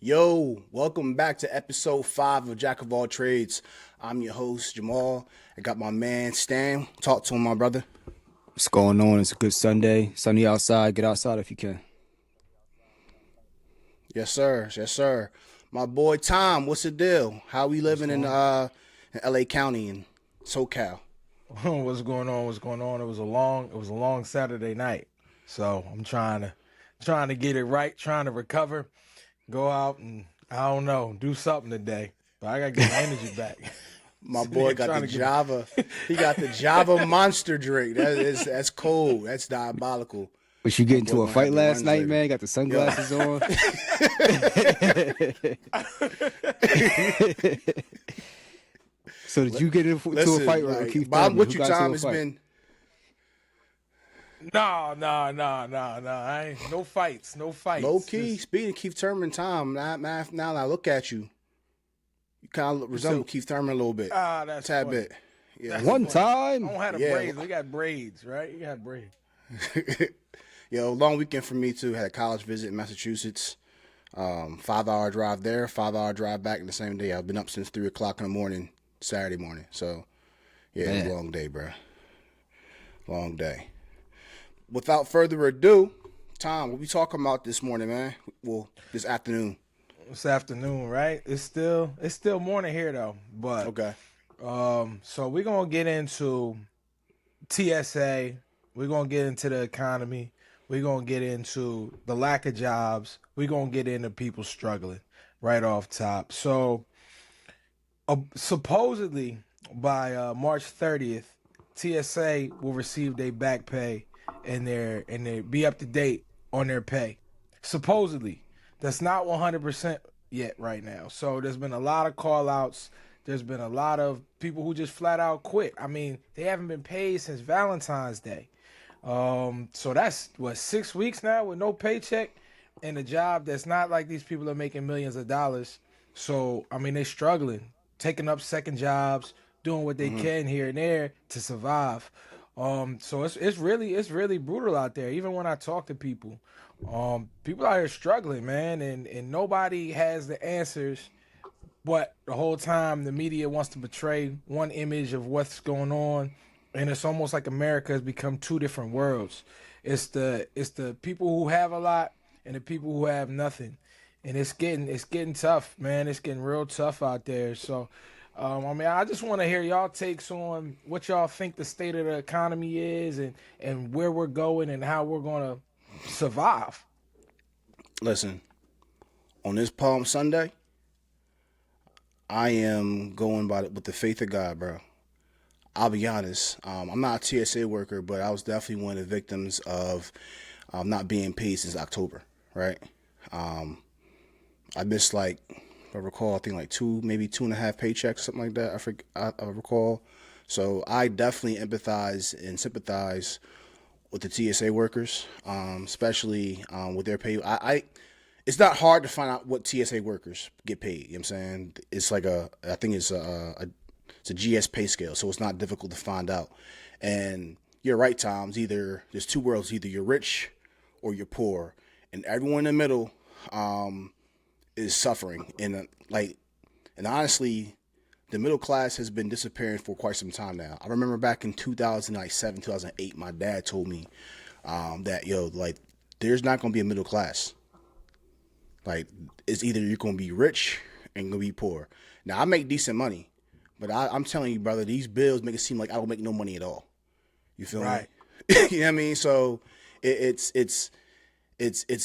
Yo, welcome back to episode 5 of Jack of All Trades. I'm your host, Jymal. I got my man, Stan. Talk to him, my brother. What's going on? It's a good Sunday. Sunny outside. Get outside if you can. Yes, sir. Yes, sir. My boy, Tom, what's the deal? How we What's living going in LA County and SoCal? What's going on? What's going on? It was a long Saturday night. So I'm trying to get it right, trying to recover, go out and I don't know, do something today. But I gotta get my energy back. My Sitting boy here got the trying to get Java. He got the Java Monster drink. That's cold. That's diabolical. Was you My get boy into a gonna have fight the last runs night, later. man? Got the Yo. sunglasses on. So did you get into a Listen, fight or like, Keith but I'm Thurman? with Who you, got into Tom. a It's fight? been No. I ain't no fights, no low fights. key. Just Speaking of Keith Thurman, Tom, now I look at you. You kind of resemble so Keith Thurman a little bit, that's tad funny. bit. Yeah, a That's little One bit. funny. I time. don't have the Yeah. braids. We got braids, right? You got braids. Yo, long weekend for me too. Had a college visit in Massachusetts. 5 hour drive there, 5 hour drive back in the same day. I've been up since 3 o'clock in the morning, Saturday morning. So yeah, it was a Man. long day, bro. Long day. Without further ado, Tom, what we talking about this morning, man? Well, this afternoon. This afternoon, right? It's still morning here though. But Okay. so we're gonna get into TSA. We're gonna get into the economy. We're gonna get into the lack of jobs. We're gonna get into people struggling right off top. So supposedly by March 30th, TSA will receive their back pay and they be up to date on their pay. Supposedly, that's not 100% yet right now. So there's been a lot of call outs. There's been a lot of people who just flat out quit. I mean, they haven't been paid since Valentine's Day. So that's what 6 weeks now with no paycheck and a job that's not like these people are making millions of dollars. So I mean, they're struggling, taking up second jobs, doing what they Mm-hmm. can here and there to survive. So it's really brutal out there. Even when I talk to people, people out here struggling, man, and nobody has the answers. But the whole time, the media wants to portray one image of what's going on, and it's almost like America has become two different worlds. It's the people who have a lot and the people who have nothing, and it's getting tough, man. It's getting real tough out there. So, I mean, I just want to hear y'all takes on what y'all think the state of the economy is, and where we're going and how we're gonna survive. Listen, on this Palm Sunday, I am going by with the faith of God, bro. I'll be honest. I'm not a TSA worker, but I was definitely one of the victims of not being paid since October, right? Um, I missed like, if I recall, I think like maybe 2.5 paychecks, something like that. I recall. So I definitely empathize and sympathize with the TSA workers, especially with their pay. It's not hard to find out what TSA workers get paid. You know what I'm saying? It's like I think it's a GS pay scale, so it's not difficult to find out. And you're right, Tom. There's two worlds: either you're rich or you're poor, and everyone in the middle is suffering. And honestly, the middle class has been disappearing for quite some time now. I remember back in 2007, 2008, my dad told me that like there's not gonna be a middle class. Like it's either you're gonna be rich and gonna be poor. Now I make decent money, but I'm telling you, brother, these bills make it seem like I don't make no money at all. You feel me? Right. You know what I mean? So it's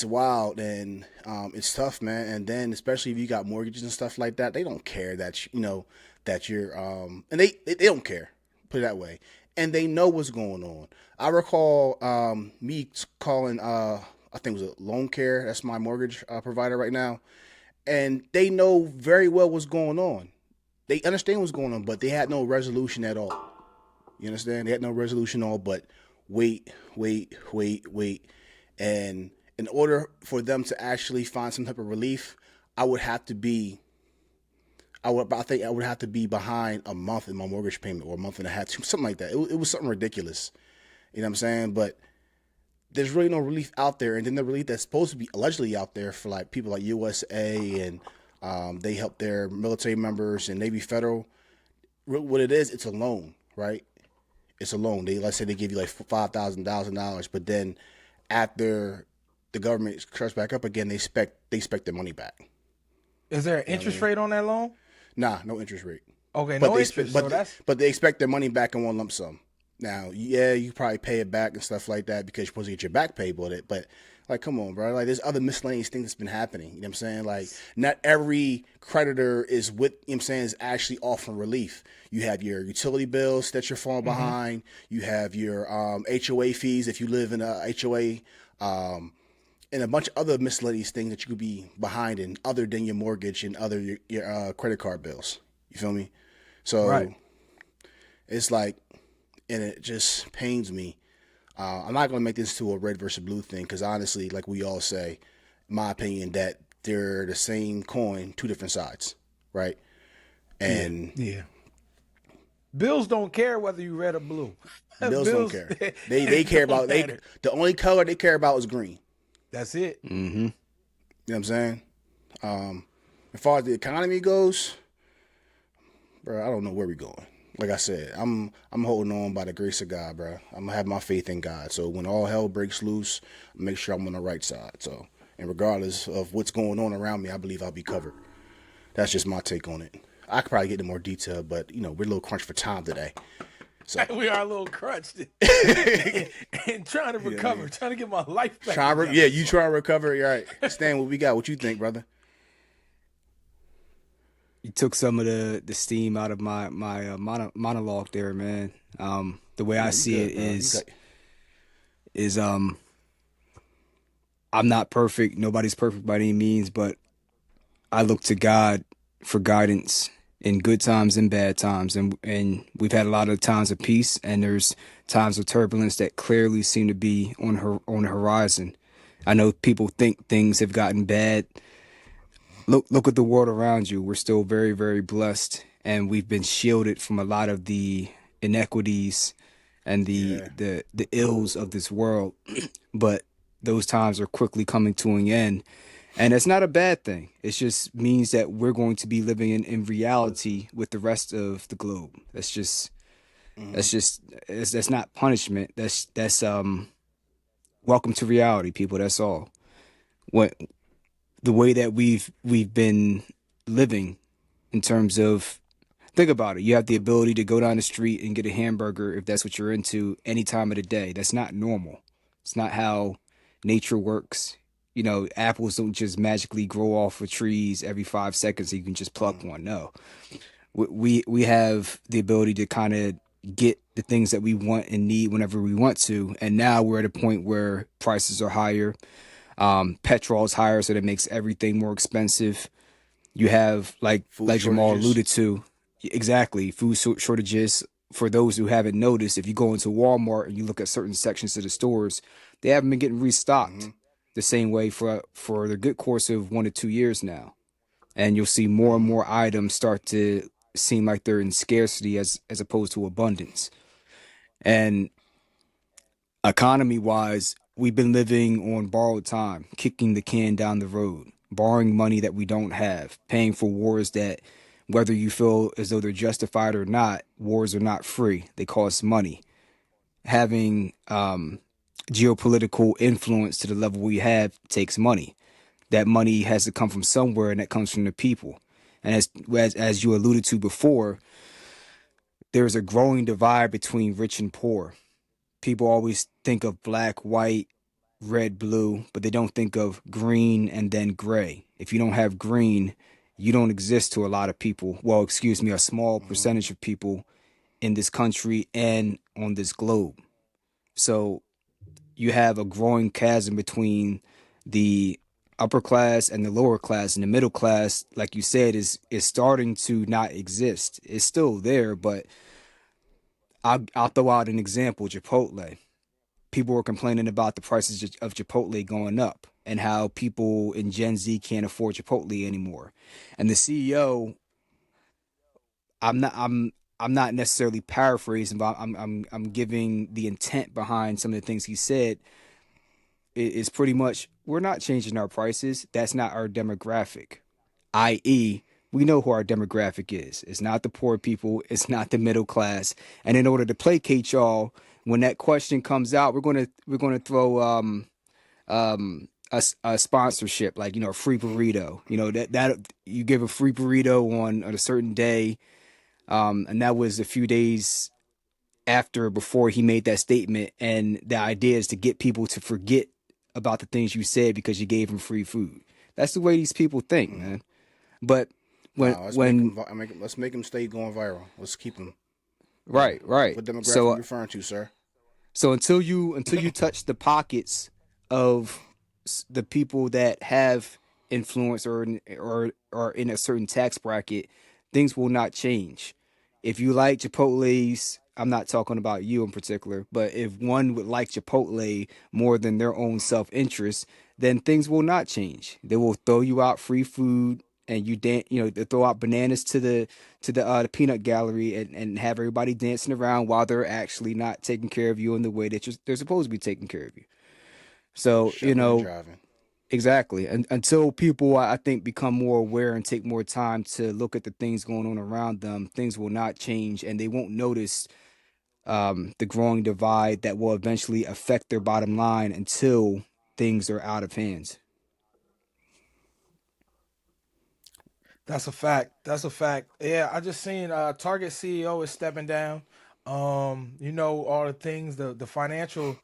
wild and it's tough, man. And then especially if you got mortgages and stuff like that, they don't care that that you're and they don't care. Put it that way. And they know what's going on. I recall me calling I think it was a loan care. That's my mortgage provider right now, and they know very well what's going on. They understand what's going on, but they had no resolution at all. You understand? They had no resolution at all, but wait. And in order for them to actually find some type of relief, I would have to be, I think I would have to be behind a month in my mortgage payment or a month and a half, something like that. It was something ridiculous. You know what I'm saying? But there's really no relief out there. And then the relief that's supposed to be allegedly out there for like people like USA and they help their military members and Navy Federal. What it is, it's a loan, right? It's a loan. They let's say they give you like $5,000, but then after the government starts back up again, they expect their money back. Is there an You know what I interest mean? rate on that loan? Nah, no interest rate. Okay, But no they interest. but So that's but they expect their money back in one lump sum. Now, yeah, you probably pay it back and stuff like that because you're supposed to get your back paid with it. But like, come on, bro. Like, there's other miscellaneous things that's been happening. You know what I'm saying? Like, not every creditor is with. You know what I'm saying is actually offering relief. You have your utility bills that you're falling behind. You have your HOA fees if you live in a HOA. And a bunch of other miscellaneous things that you could be behind in other than your mortgage and other your credit card bills. You feel me? right. So it's like, and it just pains me. I'm not going to make this to a red versus blue thing because honestly, like we all say, in my opinion, that they're the same coin, two different sides, right? And Yeah. Bills don't care whether you red or blue. bills don't care. They care don't about matter. the only color they care about is green. That's it. You know what I'm saying? As far as the economy goes, bro, I don't know where we're going. Like I said, I'm holding on by the grace of God, bro. I'm gonna have my faith in God. So when all hell breaks loose, make sure I'm on the right side. So, and regardless of what's going on around me, I believe I'll be covered. That's just my take on it. I could probably get into more detail, but you know we're a little crunched for time today. So We are a little crunched and trying to recover, trying to get my life back. yeah, you try to recover. You're right. Stan, what we got? What you think, brother? You took some of the steam out of my monologue there, man. The way I You see good, it bro. You is good. is I'm not perfect. Nobody's perfect by any means, but I look to God for guidance in good times and bad times, and we've had a lot of times of peace, and there's times of turbulence that clearly seem to be on the horizon. I know people think things have gotten bad. Look at the world around you. We're still very, very blessed, and we've been shielded from a lot of the inequities and Yeah. the ills of this world. But those times are quickly coming to an end. And it's not a bad thing. It just means that we're going to be living in reality with the rest of the globe. That's not punishment. That's welcome to reality, people. That's all. What the way that we've been living in terms of, think about it. You have the ability to go down the street and get a hamburger if that's what you're into any time of the day. That's not normal. It's not how nature works. You know, apples don't just magically grow off of trees every 5 seconds so you can just pluck one. No. We have the ability to kind of get the things that we want and need whenever we want to. And now we're at a point where prices are higher. Petrol is higher, so that makes everything more expensive. You have Food Jamal shortages. alluded to, exactly, shortages. For those who haven't noticed, if you go into Walmart and you look at certain sections of the stores, they haven't been getting restocked the same way for the good course of 1 to 2 years now. And you'll see more and more items start to seem like they're in scarcity as opposed to abundance. And economy wise, we've been living on borrowed time, kicking the can down the road, borrowing money that we don't have, paying for wars that, whether you feel as though they're justified or not, wars are not free. They cost money. Having geopolitical influence to the level we have takes money. That money has to come from somewhere, and that comes from the people. And as you alluded to before, there's a growing divide between rich and poor. People always think of black, white, red, blue, but they don't think of green and then gray. If you don't have green, you don't exist to a lot of people. Well, excuse me, a small percentage of people in this country and on this globe. So you have a growing chasm between the upper class and the lower class, and the middle class, like you said, is starting to not exist. It's still there, but I'll throw out an example: Chipotle. People were complaining about the prices of Chipotle going up and how people in Gen Z can't afford Chipotle anymore. And the CEO, I'm not necessarily paraphrasing, but I'm giving the intent behind some of the things he said. is pretty much we're not changing our prices. That's not our demographic. I.e., we know who our demographic is. It's not the poor people. It's not the middle class. And in order to placate y'all, when that question comes out, we're gonna throw a sponsorship, like, a free burrito. That you give a free burrito on a certain day, and that was a few days before he made that statement. And the idea is to get people to forget about the things you said because you gave them free food. That's the way these people think, Mm-hmm. man. But when Nah, let's make when him. Let's make him stay going viral. Let's keep him. Yeah. right. What demographic you So referring to, sir? so until you touch the pockets of the people that have influence or in a certain tax bracket, things will not change. If you like Chipotle's, I'm not talking about you in particular, but if one would like Chipotle more than their own self interest, then things will not change. They will throw you out free food, and they throw out bananas to the peanut gallery, and have everybody dancing around while they're actually not taking care of you in the way that they're supposed to be taking care of you. So, Shucking and driving. exactly. And until people, I think, become more aware and take more time to look at the things going on around them, things will not change, and they won't notice the growing divide that will eventually affect their bottom line until things are out of hands. That's a fact. That's a fact. Yeah, I just seen Target CEO is stepping down. All the things, the financial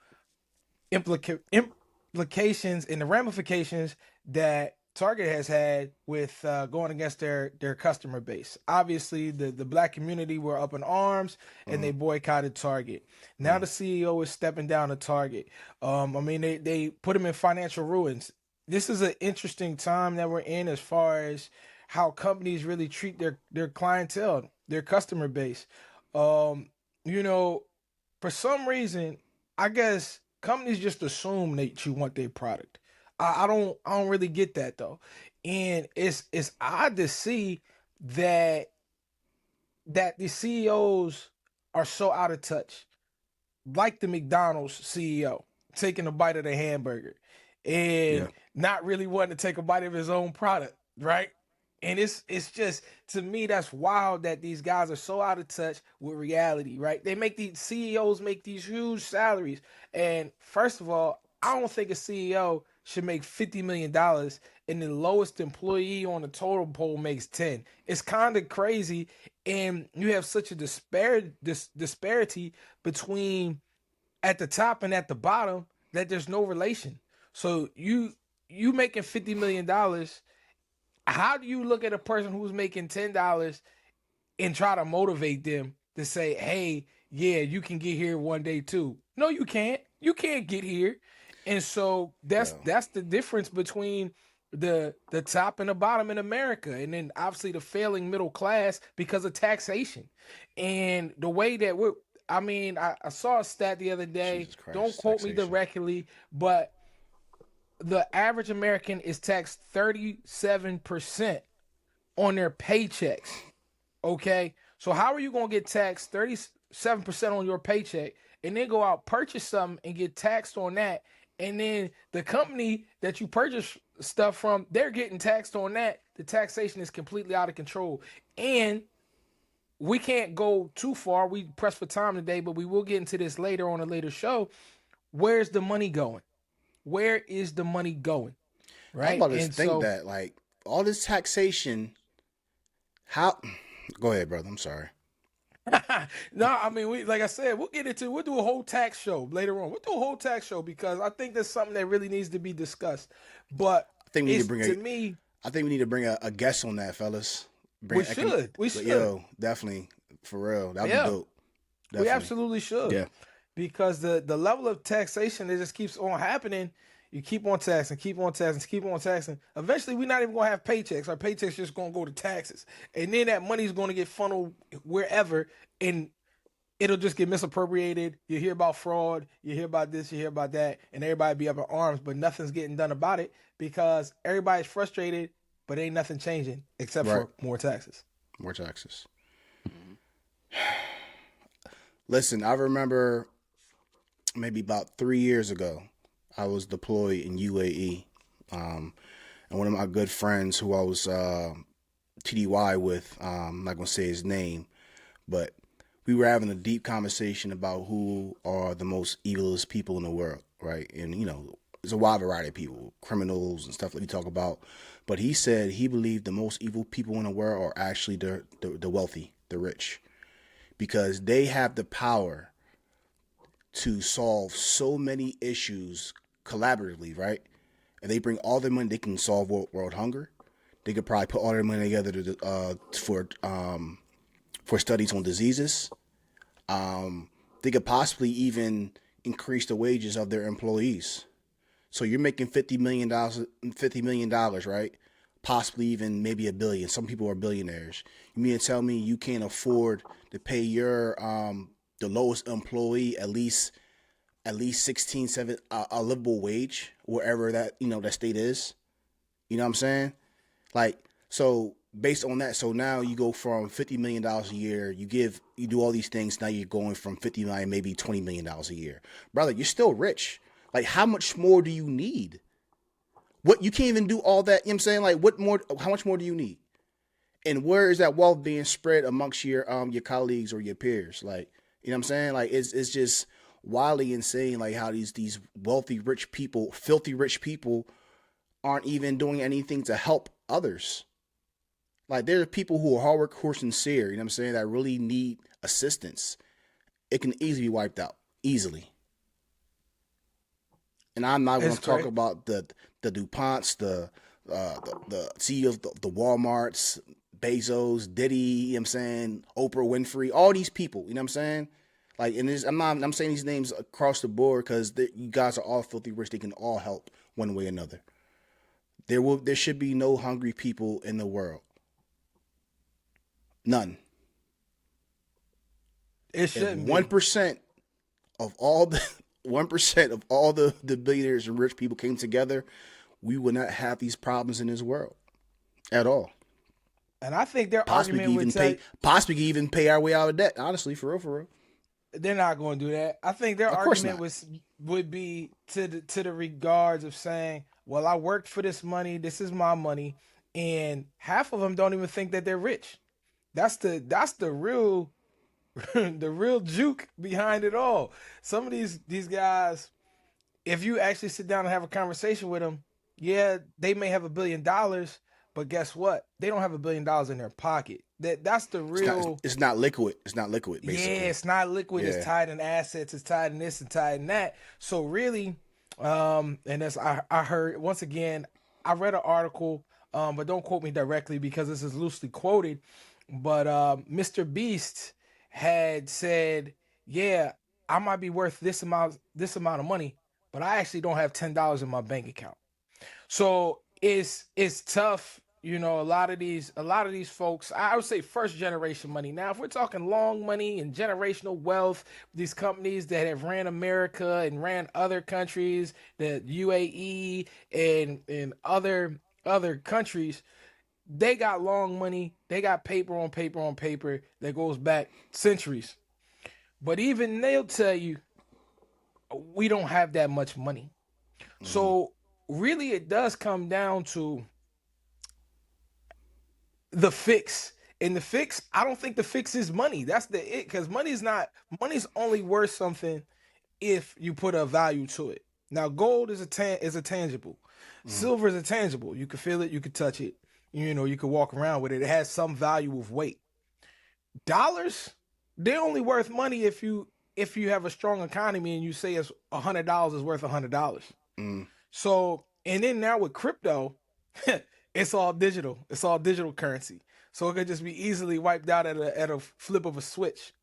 implica- implications and the ramifications that Target has had with going against their customer base. Obviously, the black community were up in arms and Mm-hmm. they boycotted Target. Now Mm-hmm. the CEO is stepping down to Target. I mean, they put him in financial ruins. This is an interesting time that we're in as far as how companies really treat their clientele, their customer base. Um, you know, for some reason, I guess companies just assume that you want their product. I don't really get that though, and it's odd to see that the CEOs are so out of touch, like the McDonald's CEO taking a bite of the hamburger and Yeah. not really wanting to take a bite of his own product, right? And it's just, to me, that's wild that these guys are so out of touch with reality, right? They make these CEOs make these huge salaries. And first of all, I don't think a CEO should make $50 million and the lowest employee on the total poll makes 10. It's kind of crazy. And you have such a disparity between at the top and at the bottom that there's no relation. So you making $50 million. How do you look at a person who's making $10 and try to motivate them to say, "Hey, yeah, you can get here one day too"? No, you can't. You can't get here. And so that's Yo, that's the difference between the top and the bottom in America, and then obviously the failing middle class because of taxation and the way that we're. I mean, I saw a stat the other day. Jesus Don't Christ, quote me taxation. directly, but the average American is taxed 37% on their paychecks. Okay. So how are you going to get taxed 37% on your paycheck and then go out purchase something and get taxed on that? And then the company that you purchase stuff from, they're getting taxed on that. The taxation is completely out of control. And we can't go too far. We press for time today, but we will get into this later on a later show. Where's the money going? Where is the money going? I was Right. about to And think so that like all this taxation. How? Go ahead, brother. I'm sorry. no, I mean, we like I said, we'll do a whole tax show later on. We'll do a whole tax show because I think that's something that really needs to be discussed. But I think we need to it's bring to a. me, I think we need to bring a guest on that, fellas. we Bring should. We should. yo, definitely for real. That'd be Yeah, dope. we Definitely. absolutely should. Yeah. Because the level of taxation that just keeps on happening, you keep on taxing, keep on taxing, keep on taxing. Eventually we're not even gonna have paychecks. Our paychecks just gonna go to taxes. And then that money's gonna get funneled wherever, and it'll just get misappropriated. You hear about fraud, you hear about this, you hear about that, and everybody be up in arms, but nothing's getting done about it because everybody's frustrated, but ain't nothing changing except Right. for more taxes. More taxes. Listen, I remember maybe about 3 years ago. I was deployed in UAE, and one of my good friends who I was TDY with, I'm not gonna say his name, but we were having a deep conversation about who are the most evilest people in the world, right? And there's a wide variety of people, criminals and stuff that we talk about. But he said he believed the most evil people in the world are actually the wealthy, the rich, because they have the power to solve so many issues collaboratively, right? And they bring all their money, they can solve world hunger. They could probably put all their money together for studies on diseases. They could possibly even increase the wages of their employees. So you're making $50 million, right? Possibly even maybe $1 billion. Some people are billionaires. You mean to tell me you can't afford to pay your the lowest employee at least 16, 7 a livable wage wherever that that state is? You know what I'm saying? Like, so based on that, so now you go from $50 million a year, you do all these things, now you're going from 50 million, maybe $20 million a year. Brother, you're still rich. Like, how much more do you need? What, you can't even do all that, you know what I'm saying? Like, how much more do you need? And where is that wealth being spread amongst your colleagues or your peers? Like, you know what I'm saying? Like, it's just wildly insane, like how these wealthy rich people, filthy rich people aren't even doing anything to help others. Like, there are people who are hard work, who are sincere, you know what I'm saying, that really need assistance. It can easily be wiped out. Easily. And I'm not going to talk about the DuPonts, the CEOs, the Walmarts, Bezos, Diddy, you know what I'm saying, Oprah Winfrey, all these people, you know what I'm saying? Like, and I'm saying these names across the board because you guys are all filthy rich. They can all help one way or another. There should be no hungry people in the world. None. It shouldn't be. 1% of all the 1% of all the billionaires and rich people came together, we would not have these problems in this world at all. And I think their argument would possibly even pay our way out of debt. Honestly, for real. They're not going to do that. I think their argument would be to the regards of saying, well, I worked for this money. This is my money. And half of them don't even think that they're rich. That's the real the real juke behind it all. Some of these guys, if you actually sit down and have a conversation with them, yeah, they may have $1 billion, but guess what? They don't have $1 billion in their pocket. That's the real. It's not liquid. It's not liquid. Basically. Yeah, it's not liquid. Yeah. It's tied in assets. It's tied in this and tied in that. So really, and that's I heard once again. I read an article, but don't quote me directly because this is loosely quoted. But Mr. Beast had said, "Yeah, I might be worth this amount of money, but I actually don't have $10 in my bank account." So it's tough. You know, a lot of these folks, I would say first generation money. Now, if we're talking long money and generational wealth, these companies that have ran America and ran other countries, the UAE and other countries, they got long money. They got paper on paper on paper that goes back centuries. But even they'll tell you, we don't have that much money. Mm-hmm. So really it does come down to the fix. And the fix, I don't think the fix is money. That's it, because money's only worth something if you put a value to it. Now, gold is a tangible. Mm. Silver is a tangible. You can feel it, you can touch it. You know, you can walk around with it. It has some value of weight. Dollars, they're only worth money if you have a strong economy and you say it's $100 is worth $100. Mm. So, and then now with crypto, it's all digital. It's all digital currency. So it could just be easily wiped out at a flip of a switch.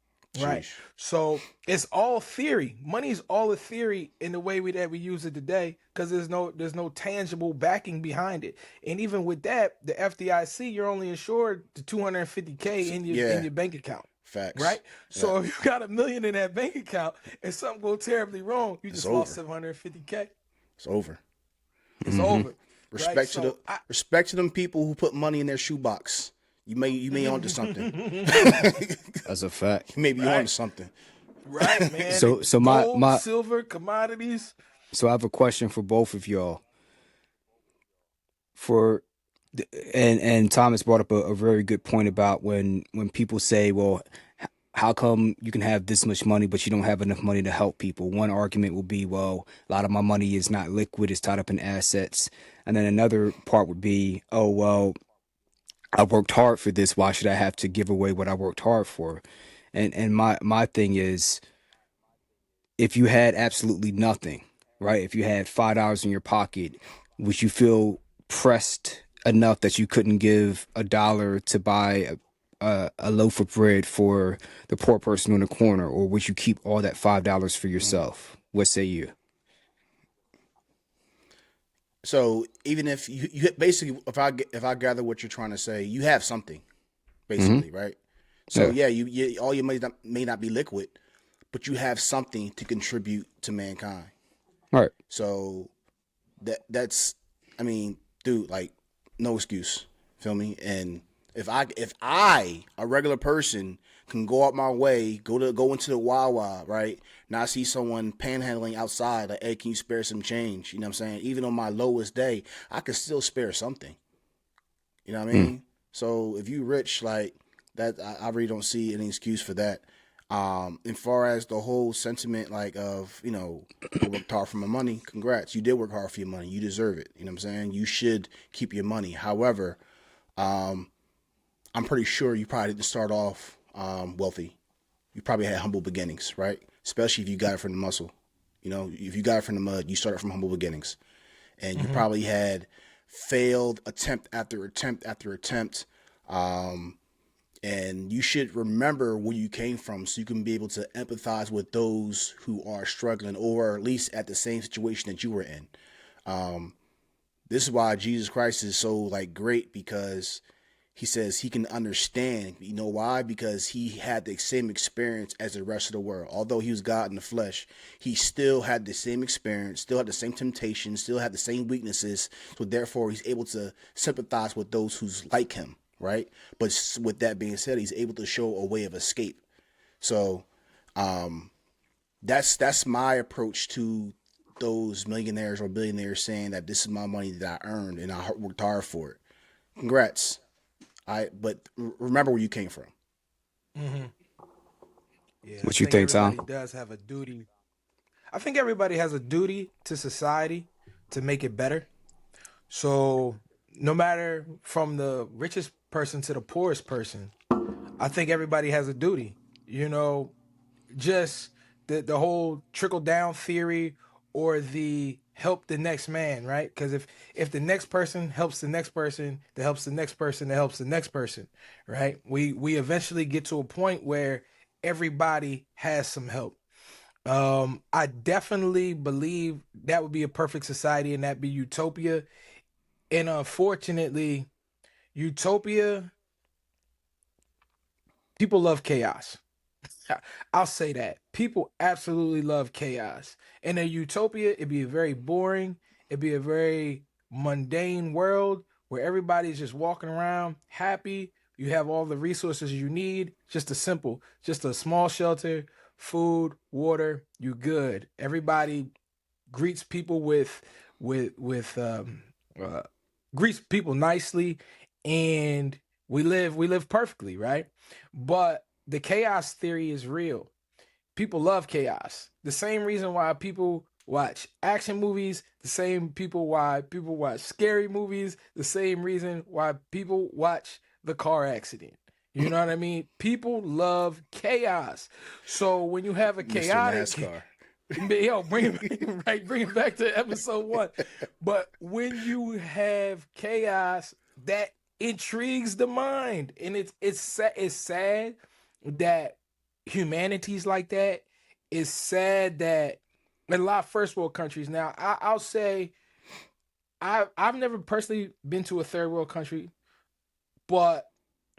Right. Jeez. So it's all theory. Money's all a theory in the way that we use it today, because there's no tangible backing behind it. And even with that, the FDIC, you're only insured to $250K in your bank account. Facts. Right? So if you got $1 million in that bank account and something goes terribly wrong, you just lost $750K. It's over. It's over. Respect to them people who put money in their shoebox. You may onto something. That's a fact. You may be onto something. Right, man. So gold, my silver, commodities. So I have a question for both of y'all. For and Thomas brought up a very good point about when people say, well, how come you can have this much money but you don't have enough money to help people? One argument will be, well, a lot of my money is not liquid, it's tied up in assets. And then another part would be, oh, well, I worked hard for this, why should I have to give away what I worked hard for? And my thing is, if you had absolutely nothing, right? If you had $5 in your pocket, would you feel pressed enough that you couldn't give $1 to buy a loaf of bread for the poor person on the corner, or would you keep all that $5 for Mm. yourself? What say you? So even if you basically, if I gather what you're trying to say, you have something Hmm. basically, right? So Yeah. yeah, you all your money may not be liquid, but you have something to contribute to mankind. All right. So that's, I mean, dude, like, no excuse. Feel me? And if I a regular person can go out my way, go into the Wawa, right? Now I see someone panhandling outside, like, hey, can you spare some change? You know what I'm saying? Even on my lowest day, I can still spare something. You know what I Mm. mean? So if you rich like that, I really don't see any excuse for that. As far as the whole sentiment, like, of, I worked hard for my money. Congrats, you did work hard for your money. You deserve it. You know what I'm saying? You should keep your money. However, um, I'm pretty sure you probably didn't start off wealthy. You probably had humble beginnings, right? Especially if you got it from the muscle. If you got it from the mud, you started from humble beginnings, and you Hmm. probably had failed attempt after attempt after attempt. Um, and you should remember where you came from so you can be able to empathize with those who are struggling, or at least at the same situation that you were in. Um, this is why Jesus Christ is so, like, great, because he says he can understand. You know why? Because he had the same experience as the rest of the world. Although he was God in the flesh, he still had the same experience, still had the same temptations, still had the same weaknesses. So therefore, he's able to sympathize with those who's like him, right? But with that being said, he's able to show a way of escape. So um, that's my approach to those millionaires or billionaires saying that this is my money that I earned and I worked hard for it. Congrats. But remember where you came from. Hmm. Yeah, I What you think think, Tom? everybody does have a duty. I think everybody has a duty to society to make it better. So no matter from the richest person to the poorest person, I think everybody has a duty. You know, just the whole trickle down theory, or the help the next man, right? Because if the next person helps the next person, that helps the next person, that helps the next person, right? We eventually get to a point where everybody has some help. I definitely believe that would be a perfect society, and that be utopia. And unfortunately, utopia, people love chaos. I'll say that. People absolutely love chaos. In a utopia, it'd be very boring. It'd be a very mundane world where everybody's just walking around happy. You have all the resources you need. Just a small shelter, food, water. You good. Everybody greets people with uh, greets people nicely, and we live perfectly, right? But the chaos theory is real. People love chaos. The same reason why people watch action movies, the same people why people watch scary movies, the same reason why people watch the car accident. You know what I mean? People love chaos. So when you have a Mr. chaotic, NASCAR. yo, bring it right, bring it back to episode one. But when you have chaos, that intrigues the mind, and it's sad that humanity's like that. It's sad that in a lot of first world countries now, I'll say I've never personally been to a third world country, but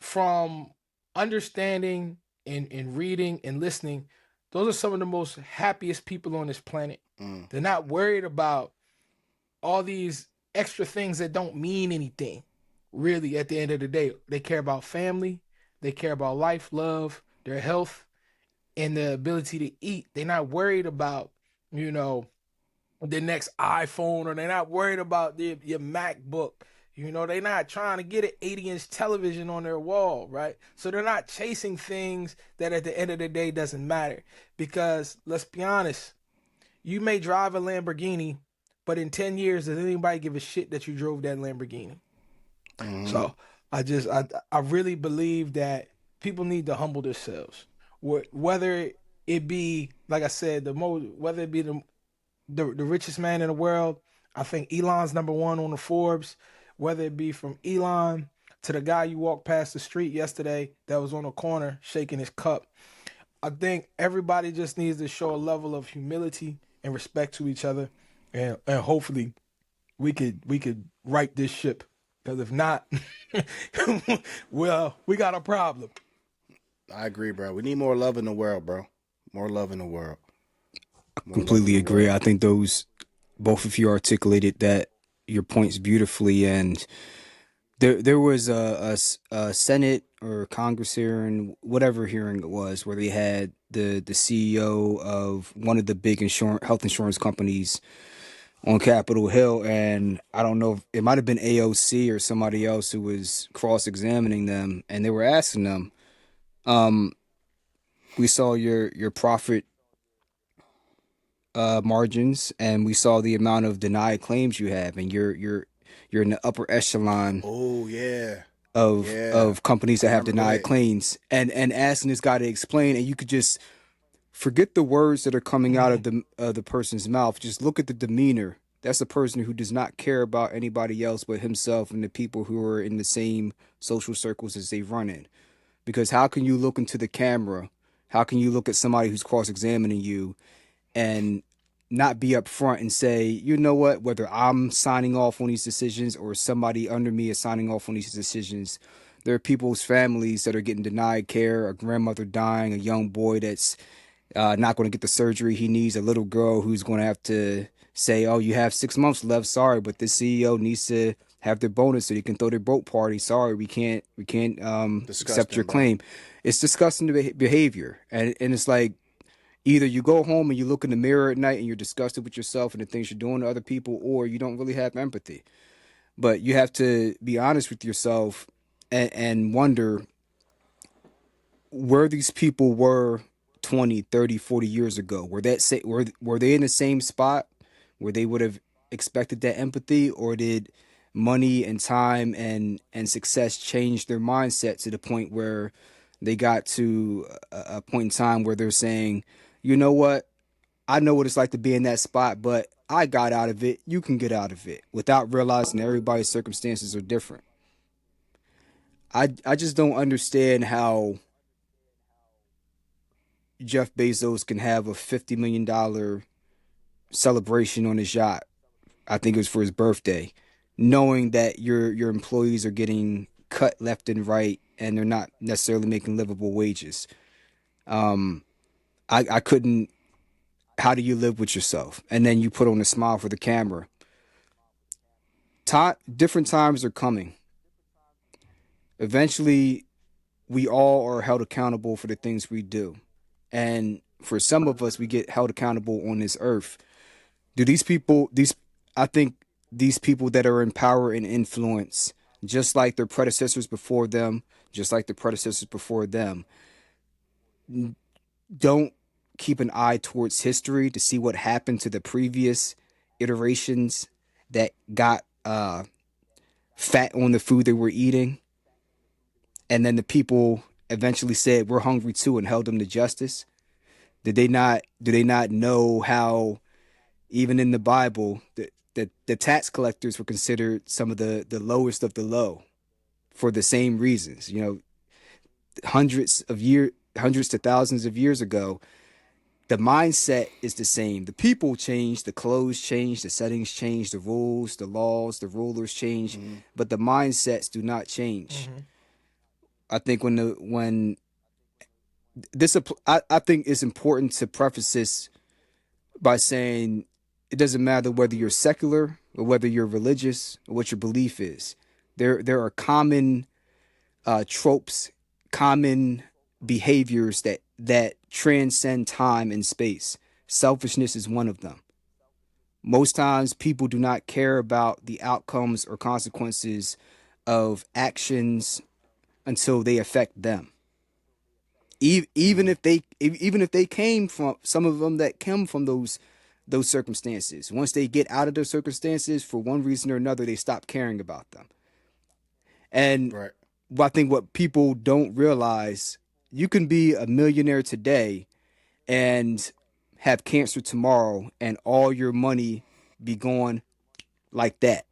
from understanding and reading and listening, those are some of the most happiest people on this planet. Mm. They're not worried about all these extra things that don't mean anything. Really, at the end of the day, they care about family, they care about life, love, their health, and the ability to eat. They're not worried about, you know, the next iPhone, or they're not worried about your MacBook. They're not trying to get an 80-inch television on their wall, right? So they're not chasing things that at the end of the day doesn't matter. Because let's be honest, you may drive a Lamborghini, but in 10 years, does anybody give a shit that you drove that Lamborghini? Mm-hmm. So I really believe that people need to humble themselves. Whether it be, like I said, whether it be the richest man in the world. I think Elon's number one on the Forbes, whether it be from Elon to the guy you walked past the street yesterday that was on the corner shaking his cup. I think everybody just needs to show a level of humility and respect to each other, and hopefully we could right this ship. Because if not, well, we got a problem. I agree, bro. We need more love in the world, bro. More love in the world. More love in Completely the agree. world. I think those both of you articulated that your points beautifully, and there was a Senate or Congress hearing, whatever hearing it was, where they had the CEO of one of the big health insurance companies on Capitol Hill, and I don't know if it might have been AOC or somebody else who was cross examining them, and they were asking them, um, "We saw your profit margins, and we saw the amount of denied claims you have, and you're in the upper echelon Oh yeah, of yeah. companies I that have remember. Go denied ahead. claims," and asking this guy to explain, and you could just forget the words that are coming out of the person's mouth. Just look at the demeanor. That's a person who does not care about anybody else but himself and the people who are in the same social circles as they run in. Because how can you look into the camera? How can you look at somebody who's cross-examining you and not be upfront and say, you know what, whether I'm signing off on these decisions or somebody under me is signing off on these decisions, there are people's families that are getting denied care, a grandmother dying, a young boy that's not going to get the surgery he needs, a little girl who's going to have to say, oh, you have 6 months left. Sorry, but the CEO needs to have their bonus so you can throw their boat party. Sorry, we can't accept your Disgusting, bro. claim. It's disgusting behavior, and it's like either you go home and you look in the mirror at night and you're disgusted with yourself and the things you're doing to other people, or you don't really have empathy. But you have to be honest with yourself and wonder where these people were 20, 30, 40 years ago. Were they in the same spot where they would have expected that empathy, or did money and time and success change their mindset to the point where they got to a point in time where they're saying, you know what, I know what it's like to be in that spot, but I got out of it. You can get out of it, without realizing everybody's circumstances are different. I just don't understand how Jeff Bezos can have a $50 million celebration on his yacht. I think it was for his birthday, knowing that your employees are getting cut left and right, and they're not necessarily making livable wages. Um, I couldn't. How do you live with yourself? And then you put on a smile for the camera. Different times are coming. Eventually, we all are held accountable for the things we do, and for some of us, we get held accountable on this earth. Do these people, I think these people that are in power and influence, just like their predecessors before them, just like the predecessors before them, don't keep an eye towards history to see what happened to the previous iterations that got fat on the food they were eating, and then the people eventually said we're hungry too and held them to justice. Did they not? Do they not know how even in the Bible, the tax collectors were considered some of the lowest of the low for the same reasons. Hundreds to thousands of years ago, the mindset is the same. The people change, the clothes change, the settings change, the rules, the laws, the rulers change, Mm-hmm. but the mindsets do not change. Hmm. I think when this, I think it's important to preface this by saying it doesn't matter whether you're secular or whether you're religious or what your belief is. There are common tropes, common behaviors that transcend time and space. Selfishness is one of them. Most times people do not care about the outcomes or consequences of actions until they affect them. Even if they came from, some of them that come from those circumstances, once they get out of those circumstances for one reason or another, they stop caring about them. And Right. I think what people don't realize, you can be a millionaire today and have cancer tomorrow and all your money be gone like that.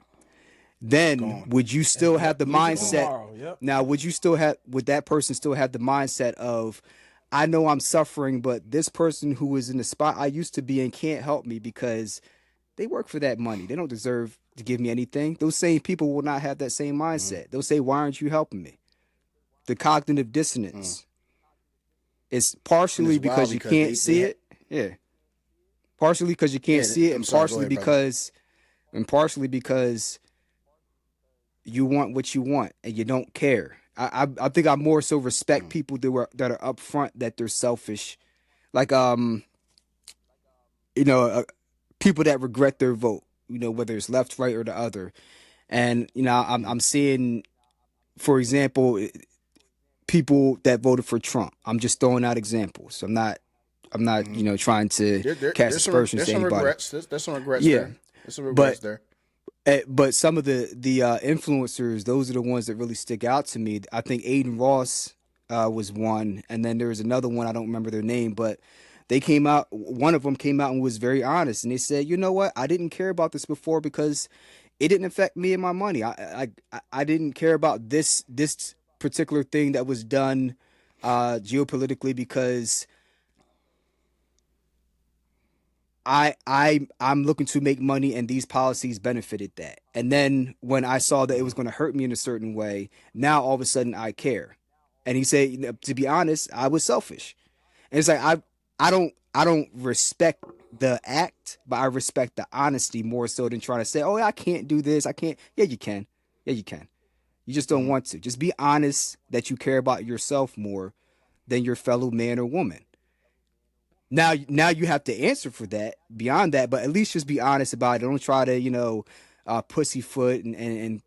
Then Gone. would you still have the Lose it mindset? tomorrow. Yep. Now, would that person still have the mindset of, I know I'm suffering, but this person who is in the spot I used to be in can't help me because they work for that money. They don't deserve to give me anything. Those same people will not have that same mindset. They'll say, why aren't you helping me? The cognitive dissonance is And partially it's wild because you because can't see it. Yeah. Partially because you can't see it, I'm sorry. Go ahead, brother. and partially because you want what you want and you don't care. I think I more so respect people that are upfront that they're selfish, like you know people that regret their vote, whether it's left, right, or the other. And I'm seeing, for example, people that voted for Trump. I'm just throwing out examples. I'm not trying to cast aspersions There's to some anybody. regrets. There's some regrets Yeah, there. There's some regrets but there. But some of the influencers, those are the ones that really stick out to me. I think Aiden Ross was one, and then there was another one, I don't remember their name, but they came out. One of them came out and was very honest, and they said, "You know what? I didn't care about this before because it didn't affect me and my money. I didn't care about this particular thing that was done geopolitically because." I'm looking to make money and these policies benefited that. And then when I saw that it was going to hurt me in a certain way, now all of a sudden I care. And he said, to be honest, I was selfish. And it's like I don't respect the act, but I respect the honesty more so than trying to say, "Oh, I can't do this. I can't." Yeah, you can. Yeah, you can. You just don't want to. Just be honest that you care about yourself more than your fellow man or woman. Now you have to answer for that beyond that, but at least just be honest about it. Don't try to, pussyfoot and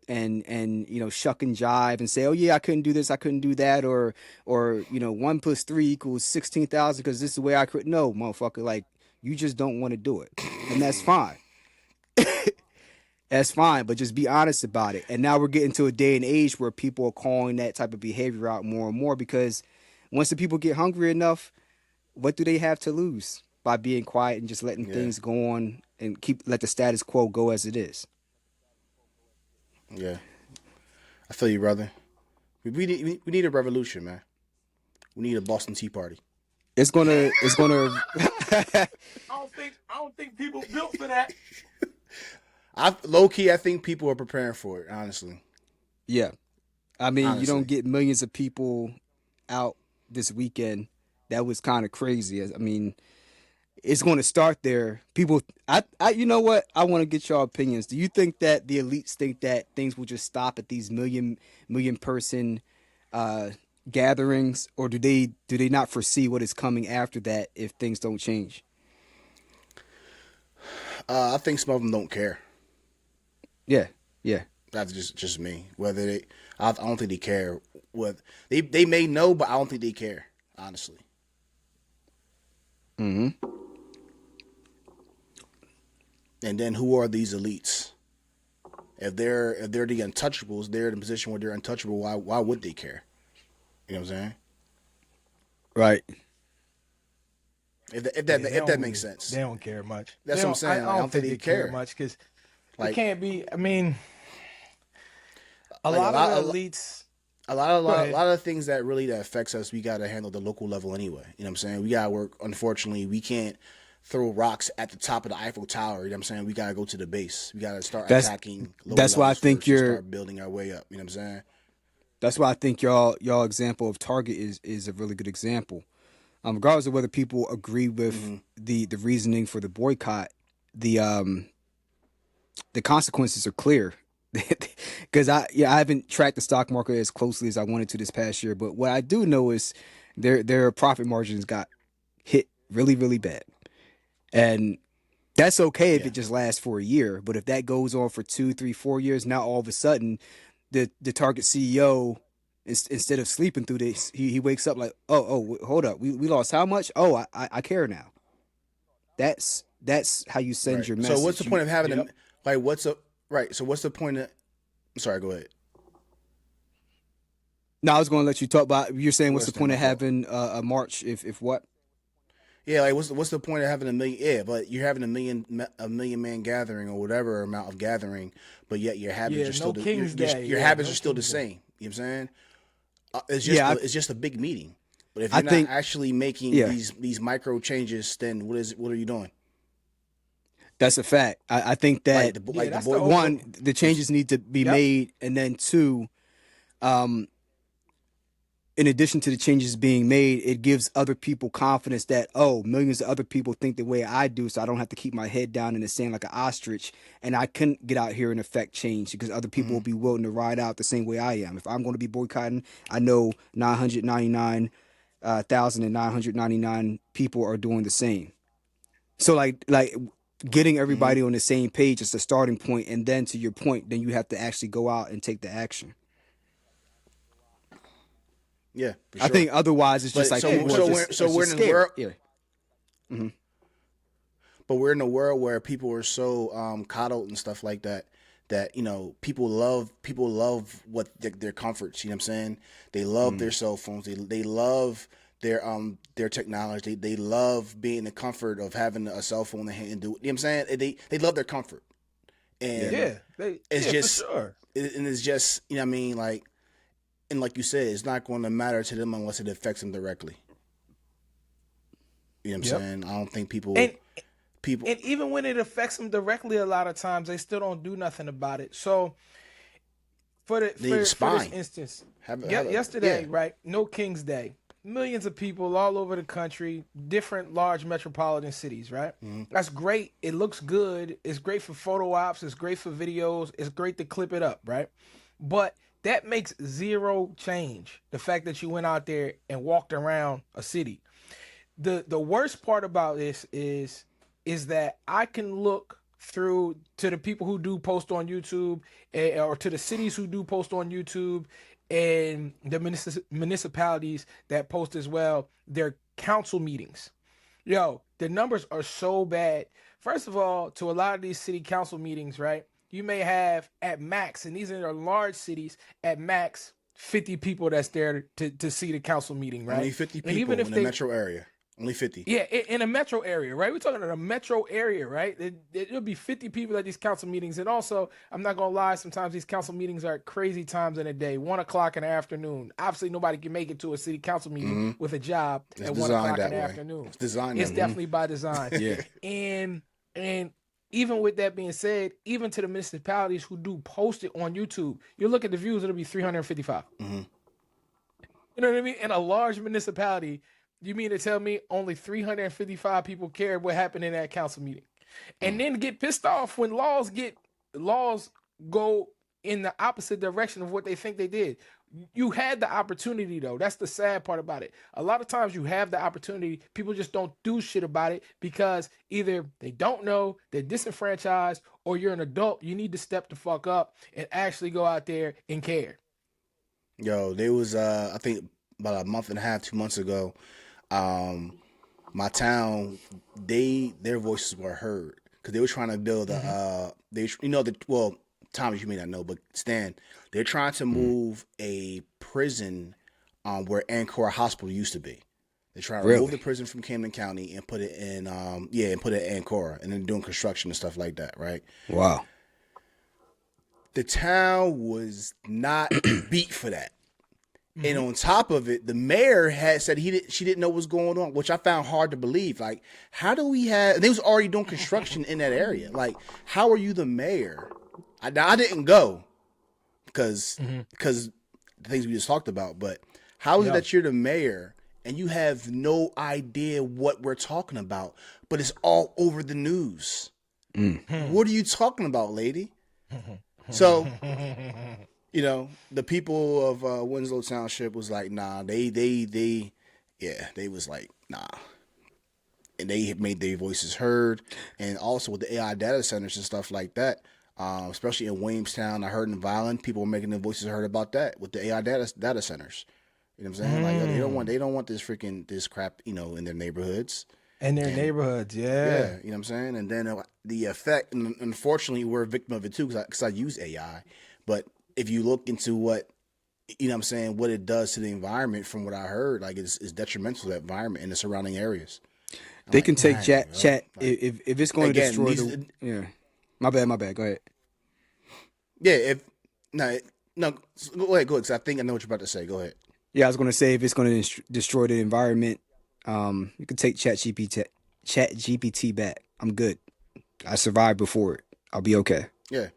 shuck and jive and say, oh yeah, I couldn't do this, I couldn't do that, or 1 + 3 = 16,000 because this is the way I could. No, motherfucker, like you just don't want to do it, and that's fine. That's fine, but just be honest about it. And now we're getting to a day and age where people are calling that type of behavior out more and more because once the people get hungry enough, what do they have to lose by being quiet and just letting Yeah. things go on and let the status quo go as it is? Yeah. I feel you, brother. We need a revolution, man. We need a Boston Tea Party. It's gonna I don't think people built for that. Low key, I think people are preparing for it. Honestly. yeah. I mean, you Honestly. don't get millions of people out this weekend. That was kind of crazy. I mean, it's going to start there. People, you know what? I want to get your opinions. Do you think that the elites think that things will just stop at these million person gatherings, or do they not foresee what is coming after that if things don't change? I think some of them don't care. Yeah, yeah. That's just me. I don't think they care. What they may know, but I don't think they care. Honestly. Mm-hmm. And then who are these elites? If they're the untouchables, they're in a position where they're untouchable. Why would they care? You know what I'm saying? Right. If They that don't makes really- sense. They don't care much. That's They what I'm saying. I don't think they care care. much because Like- it can't be. I mean, a Like, lot a of lot- the elites. A lot Go ahead. of the things that affects us, we got to handle the local level anyway. You know what I'm saying? We got to work. Unfortunately, we can't throw rocks at the top of the Eiffel Tower. You know what I'm saying? We got to go to the base. We got to start attacking lower that's why I levels think first and you're- start building our way up. You know what I'm saying? That's why I think y'all example of Target is a really good example. Regardless of whether people agree with the reasoning for the boycott, the consequences are clear. Because I haven't tracked the stock market as closely as I wanted to this past year, but what I do know is their profit margins got hit really, really bad, and That's okay if Yeah. it just lasts for a year, but if that goes on for 2, 3, 4 years, now all of a sudden, the Target CEO, instead of sleeping through this, he wakes up like, hold up, we lost how much? Oh, I care now. That's how you send Right. your So what's the message. point of having Yep. like what's a right? So what's the point of? Sorry, go ahead. Now I was going to let you talk about. You're saying Go what's ahead, the Stan. point My of fault. having a march if what? Yeah, like what's the point of having a million? Yeah, but you're having a million man gathering or whatever amount of gathering, but yet your habits Yeah, are still no King's Day. your Yeah, habits no are still the King's Day. same. You know what I'm saying? Yeah, It's just a big meeting. But if I you're not think actually making yeah, these micro changes, then what are you doing? that's a fact. I think Like that Yeah, the that's the boy. over. one, the changes need to be Yep. made, and then two, um, in addition to the changes being made, it gives other people confidence that, oh, millions of other people think the way I do, so I don't have to keep my head down in the sand like an ostrich, and I can get out here and affect change because other people Mm-hmm. will be willing to ride out the same way I am. If I'm going to be boycotting, I know 999,999 people are doing the same. So like getting Mm-hmm. everybody on the same page is the starting point, and then to your point, then you have to actually go out and take the action. Yeah, for I sure. think otherwise it's just But like people are so we're just in a scared. world, Yeah. Hmm. but we're in a world where people are so coddled and stuff like that that people love what their comforts. You know what I'm saying? They love their Mm. cell phones. They love their technology. They love being in the comfort of having a cell phone in their hand and do. You know what I'm saying? They love their comfort, Yeah. and Yeah, they. it's Yeah, for just sure. and it's just you know what I mean like and like you said, it's not going to matter to them unless it affects them directly. You know what I'm Yep. saying? I don't think And people and even when it affects them directly, a lot of times they still don't do nothing about it. So they need a for this spine. instance, Have a yeah. yesterday, right? No King's Day. Millions of people all over the country, different large metropolitan cities, right? Mm-hmm. That's great. It looks good. It's great for photo ops. It's great for videos. It's great to clip it up, right? But that makes zero change. The fact that you went out there and walked around a city. The worst part about this is that I can look through to the people who do post on YouTube, or to the cities who do post on YouTube, and the municipalities that post as well, their council meetings. Yo, the numbers are so bad. First of all, to a lot of these city council meetings, right? You may have at max, and these are large cities, at max 50 people that's there to see the council meeting, Only right? 50 And even people if in the they, metro area. Only 50. yeah, in a metro area, right? We're talking about a metro area, right? There'll be 50 people at these council meetings. And also, I'm not going to lie, sometimes these council meetings are at crazy times in the day, 1 o'clock in the afternoon. Obviously, nobody can make it to a city council meeting Mm-hmm. with a job It's at 1 designed o'clock in that the way. afternoon. It's designed It's that way. Hmm. definitely by design. Yeah. And even with that being said, even to the municipalities who do post it on YouTube, you look at the views, it'll be 355. Mm-hmm. You know what I mean? In a large municipality, you mean to tell me only 355 people cared what happened in that council meeting? And then get pissed off when laws go in the opposite direction of what they think they did. You had the opportunity though. That's the sad part about it. A lot of times you have the opportunity, people just don't do shit about it because either they don't know, they're disenfranchised, or you're an adult. You need to step the fuck up and actually go out there and care. Yo, there was I think about a month and a half, 2 months ago, um, my town, their voices were heard because they were trying to build a Mm-hmm. they you know the well Thomas you may not know but Stan they're trying to Mm. move a prison where Ancora Hospital used to be. They're trying to remove the Really? prison from Camden County and put it in yeah and put it in Ancora and then doing construction and stuff like that, right? Wow. The town was not beat for that. And Mm-hmm. on top of it, the mayor had said she didn't know what was going on, which I found hard to believe. Like, how do we have? They was already doing construction in that area. Like, how are you the mayor? I didn't go Mm-hmm. because the things we just talked about. But how is it Yeah. that you're the mayor and you have no idea what we're talking about, but it's all over the news? Mm. What are you talking about, lady? So you know, the people of Winslow Township was like, nah, they, yeah, they was like, nah. and they have made their voices heard, and also with the AI data centers and stuff like that. Especially in Williamstown, I heard in Violent, people were making their voices heard about that with the AI data centers. You know what I'm saying? Like, yo, they don't want this crap, in their neighborhoods. In their And neighborhoods, yeah, yeah. you know what I'm saying? And then the effect, and unfortunately, we're a victim of it too because I use AI. But if you look into what, you know what I'm saying, what it does to the environment, from what I heard, like it's detrimental to that environment and the surrounding areas. I'm They like, can take dang, bro. chat Like, if it's going to again, destroy the. Yeah, my bad. Go ahead. yeah, if no, go ahead, 'cause I think I know what you're about to say. Go ahead. Yeah, I was going to say if it's going to destroy the environment, you can take Chat GPT back. I'm good. I survived before it. I'll be okay. Yeah,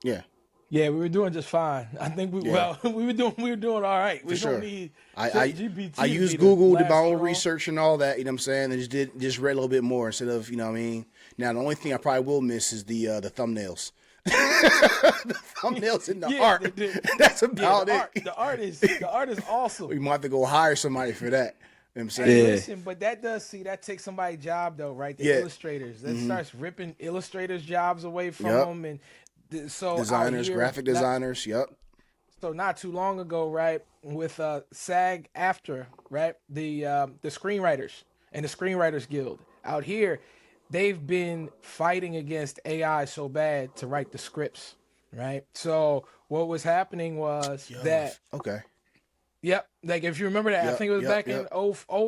yeah, Yeah, we were doing just fine. I think Yeah. we were doing all right. We for sure. don't need I ChatGPT I to used be the Google, did last my own straw. research and all that. You know what I'm saying? And just read a little bit more instead of, you know what I mean. Now the only thing I probably will miss is the thumbnails. The thumbnails in the Yeah, art. That's yeah, about it. the art is awesome. We might have to go hire somebody for that. You know what I'm Hey, saying? Yeah. listen, but that takes somebody's job though, right? The Yeah. illustrators. That starts ripping illustrators' jobs away from Yep. them, and so out Designers, here, graphic designers. Yep. so not too long ago, right, with SAG after, right, the screenwriters and the Screenwriters Guild out here, they've been fighting against AI so bad to write the scripts, right? So what was happening was that, Okay. yep, like if you remember that, I Yep. think it was Yep. back Yep. in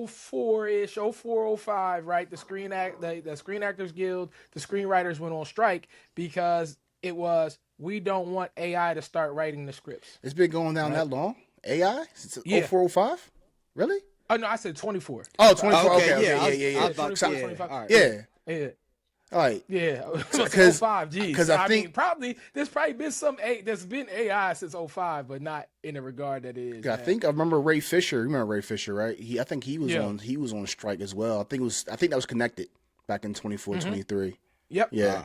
04-ish, 04, 05, right? The Screen Actors Guild, the screenwriters went on strike because it was, we don't want AI to start writing the scripts. It's been going down that long. AI since Yeah. 0405. Really? Oh no, I said 24. Oh, 24. Okay, Okay. yeah, I Yeah. was about to 24, say, 25. all right. Yeah. Yeah. All right. Yeah. Because 05, geez. 'cause I think- mean, probably there's probably been there's been AI since 05, but not in the regard that it is. I now. think I remember Ray Fisher. You remember Ray Fisher, right? I think he was Yeah. on strike as well. I think that was connected back in 24, 23. Yep. Yeah.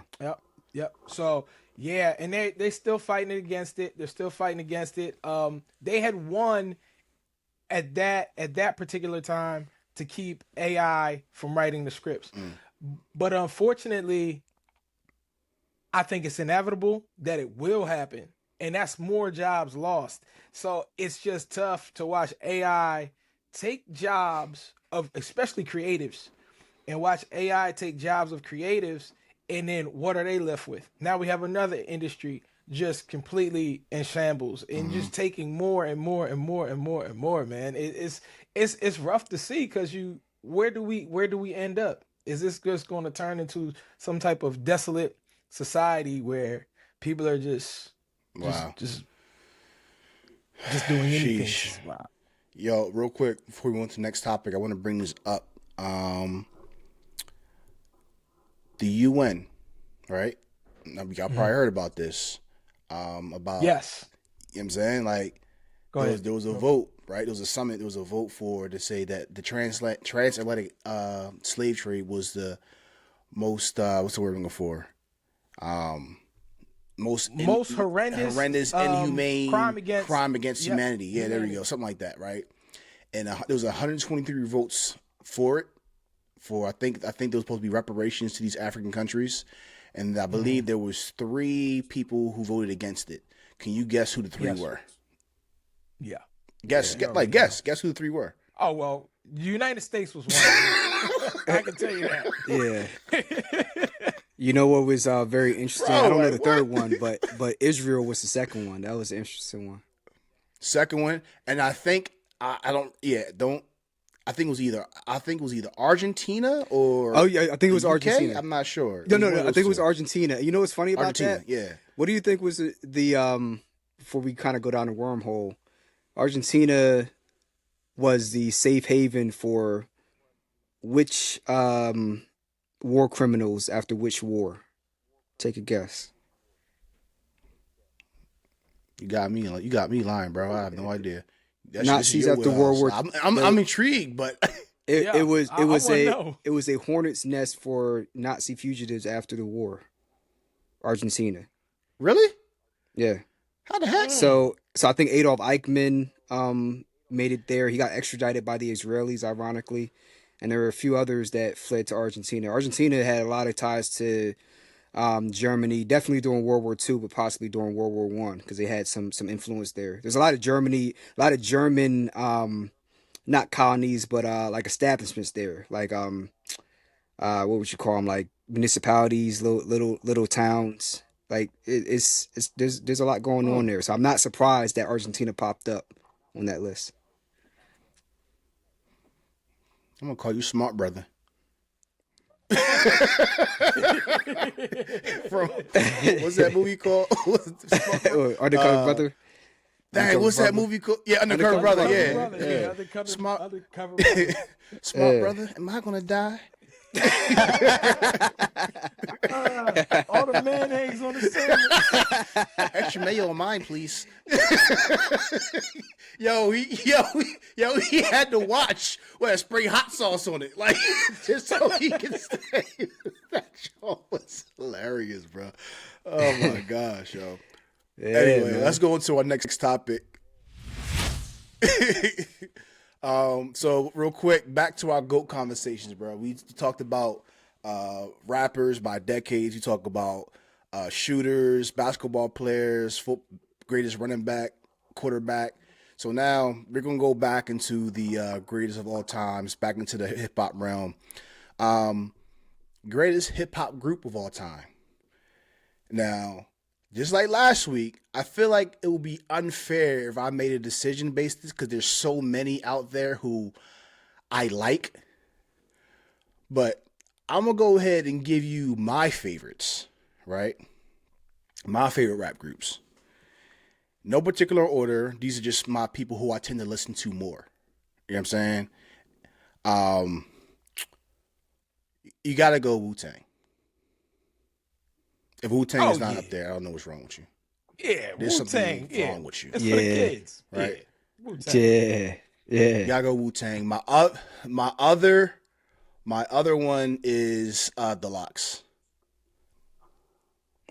Yep. So yeah, and they still fighting against it. They're still fighting against it. They had won at that particular time to keep AI from writing the scripts. But unfortunately, I think it's inevitable that it will happen. And that's more jobs lost. So it's just tough to watch AI take jobs of especially creatives and watch AI take jobs of creatives. And then what are they left with? Now we have another industry just completely in shambles and just taking more and more and more and more and more, man. It's rough to see because where do we end up? Is this just going to turn into some type of desolate society where people are just Wow. just doing anything? Sheesh. Wow. Yo, real quick before we go on to the next topic, I want to bring this up. The UN, right? Now, y'all probably heard about this. About Yes. You know what I'm saying? Like Go ahead. there was a vote, right? There was a summit. There was a vote to say that the transatlantic slave trade was the most what's the word I'm looking for? Most horrendous, inhumane crime against yep, humanity. Yeah, there we go, something like that, right? And there was 123 votes for it. I think there was supposed to be reparations to these African countries, and I believe there was 3 people who voted against it. Can you guess who the 3 were? Yeah. Guess who the 3 were? Oh well, the United States was one. I can tell you that. Yeah. You know what was very interesting? Bro, I don't know like, the third one, but Israel was the second one. That was an interesting one. Second one, and I think I think it was either Argentina or Oh yeah, I think it was the UK? Argentina. I'm not sure. No. I think it was Argentina. You know what's funny about Argentina. that? Yeah. What do you think was the before we kind of go down the wormhole? Argentina was the safe haven for which war criminals after which war? Take a guess. You got me lying, bro. I have no idea. Nazis after World War. I'm intrigued, but It was I wanna know. a hornet's nest for Nazi fugitives after the war. Argentina. really? Yeah. How the heck? So I think Adolf Eichmann made it there. He got extradited by the Israelis, ironically. and there were a few others that fled to Argentina. Argentina had a lot of ties to Germany, definitely during World War II, but possibly during World War One because they had some influence there. There's a lot of German, not colonies, but like establishments there, like what would you call them, like municipalities, little towns. Like it's there's a lot going on there, so I'm not surprised that Argentina popped up on that list. I'm gonna call you smart brother. From what's that movie called? Undercover Brother. Dang, what's that movie called? Yeah, Undercover Brother. Yeah. Undercover, Smart, undercover brother. smart brother. Am I gonna die? All the mayonnaise on the sandwich. Extra mayo on mine, please. He had to watch spray hot sauce on it, like just so he can stay. That show was hilarious, bro. Oh my gosh, yo. Yeah, Anyway, man. let's go into our next topic. So real quick, back to our GOAT conversations, bro. We talked about rappers by decades. We talked about shooters, basketball players, greatest running back, quarterback. So now we're gonna go back into the greatest of all times, back into the hip hop realm. Greatest hip hop group of all time. Now, just like last week, I feel like it would be unfair if I made a decision based this because there's so many out there who I like. But I'm going to go ahead and give you my favorites, right? My favorite rap groups. No particular order. These are just my people who I tend to listen to more. You know what I'm saying? You got to go Wu-Tang. If Wu-Tang is not up there, I don't know what's wrong with you. Yeah, There's Wu-Tang. something wrong with you. It's for the Yeah. kids. Right. Yeah. Wu-Tang. Yeah. Y'all go Wu-Tang. My other one is the Locks.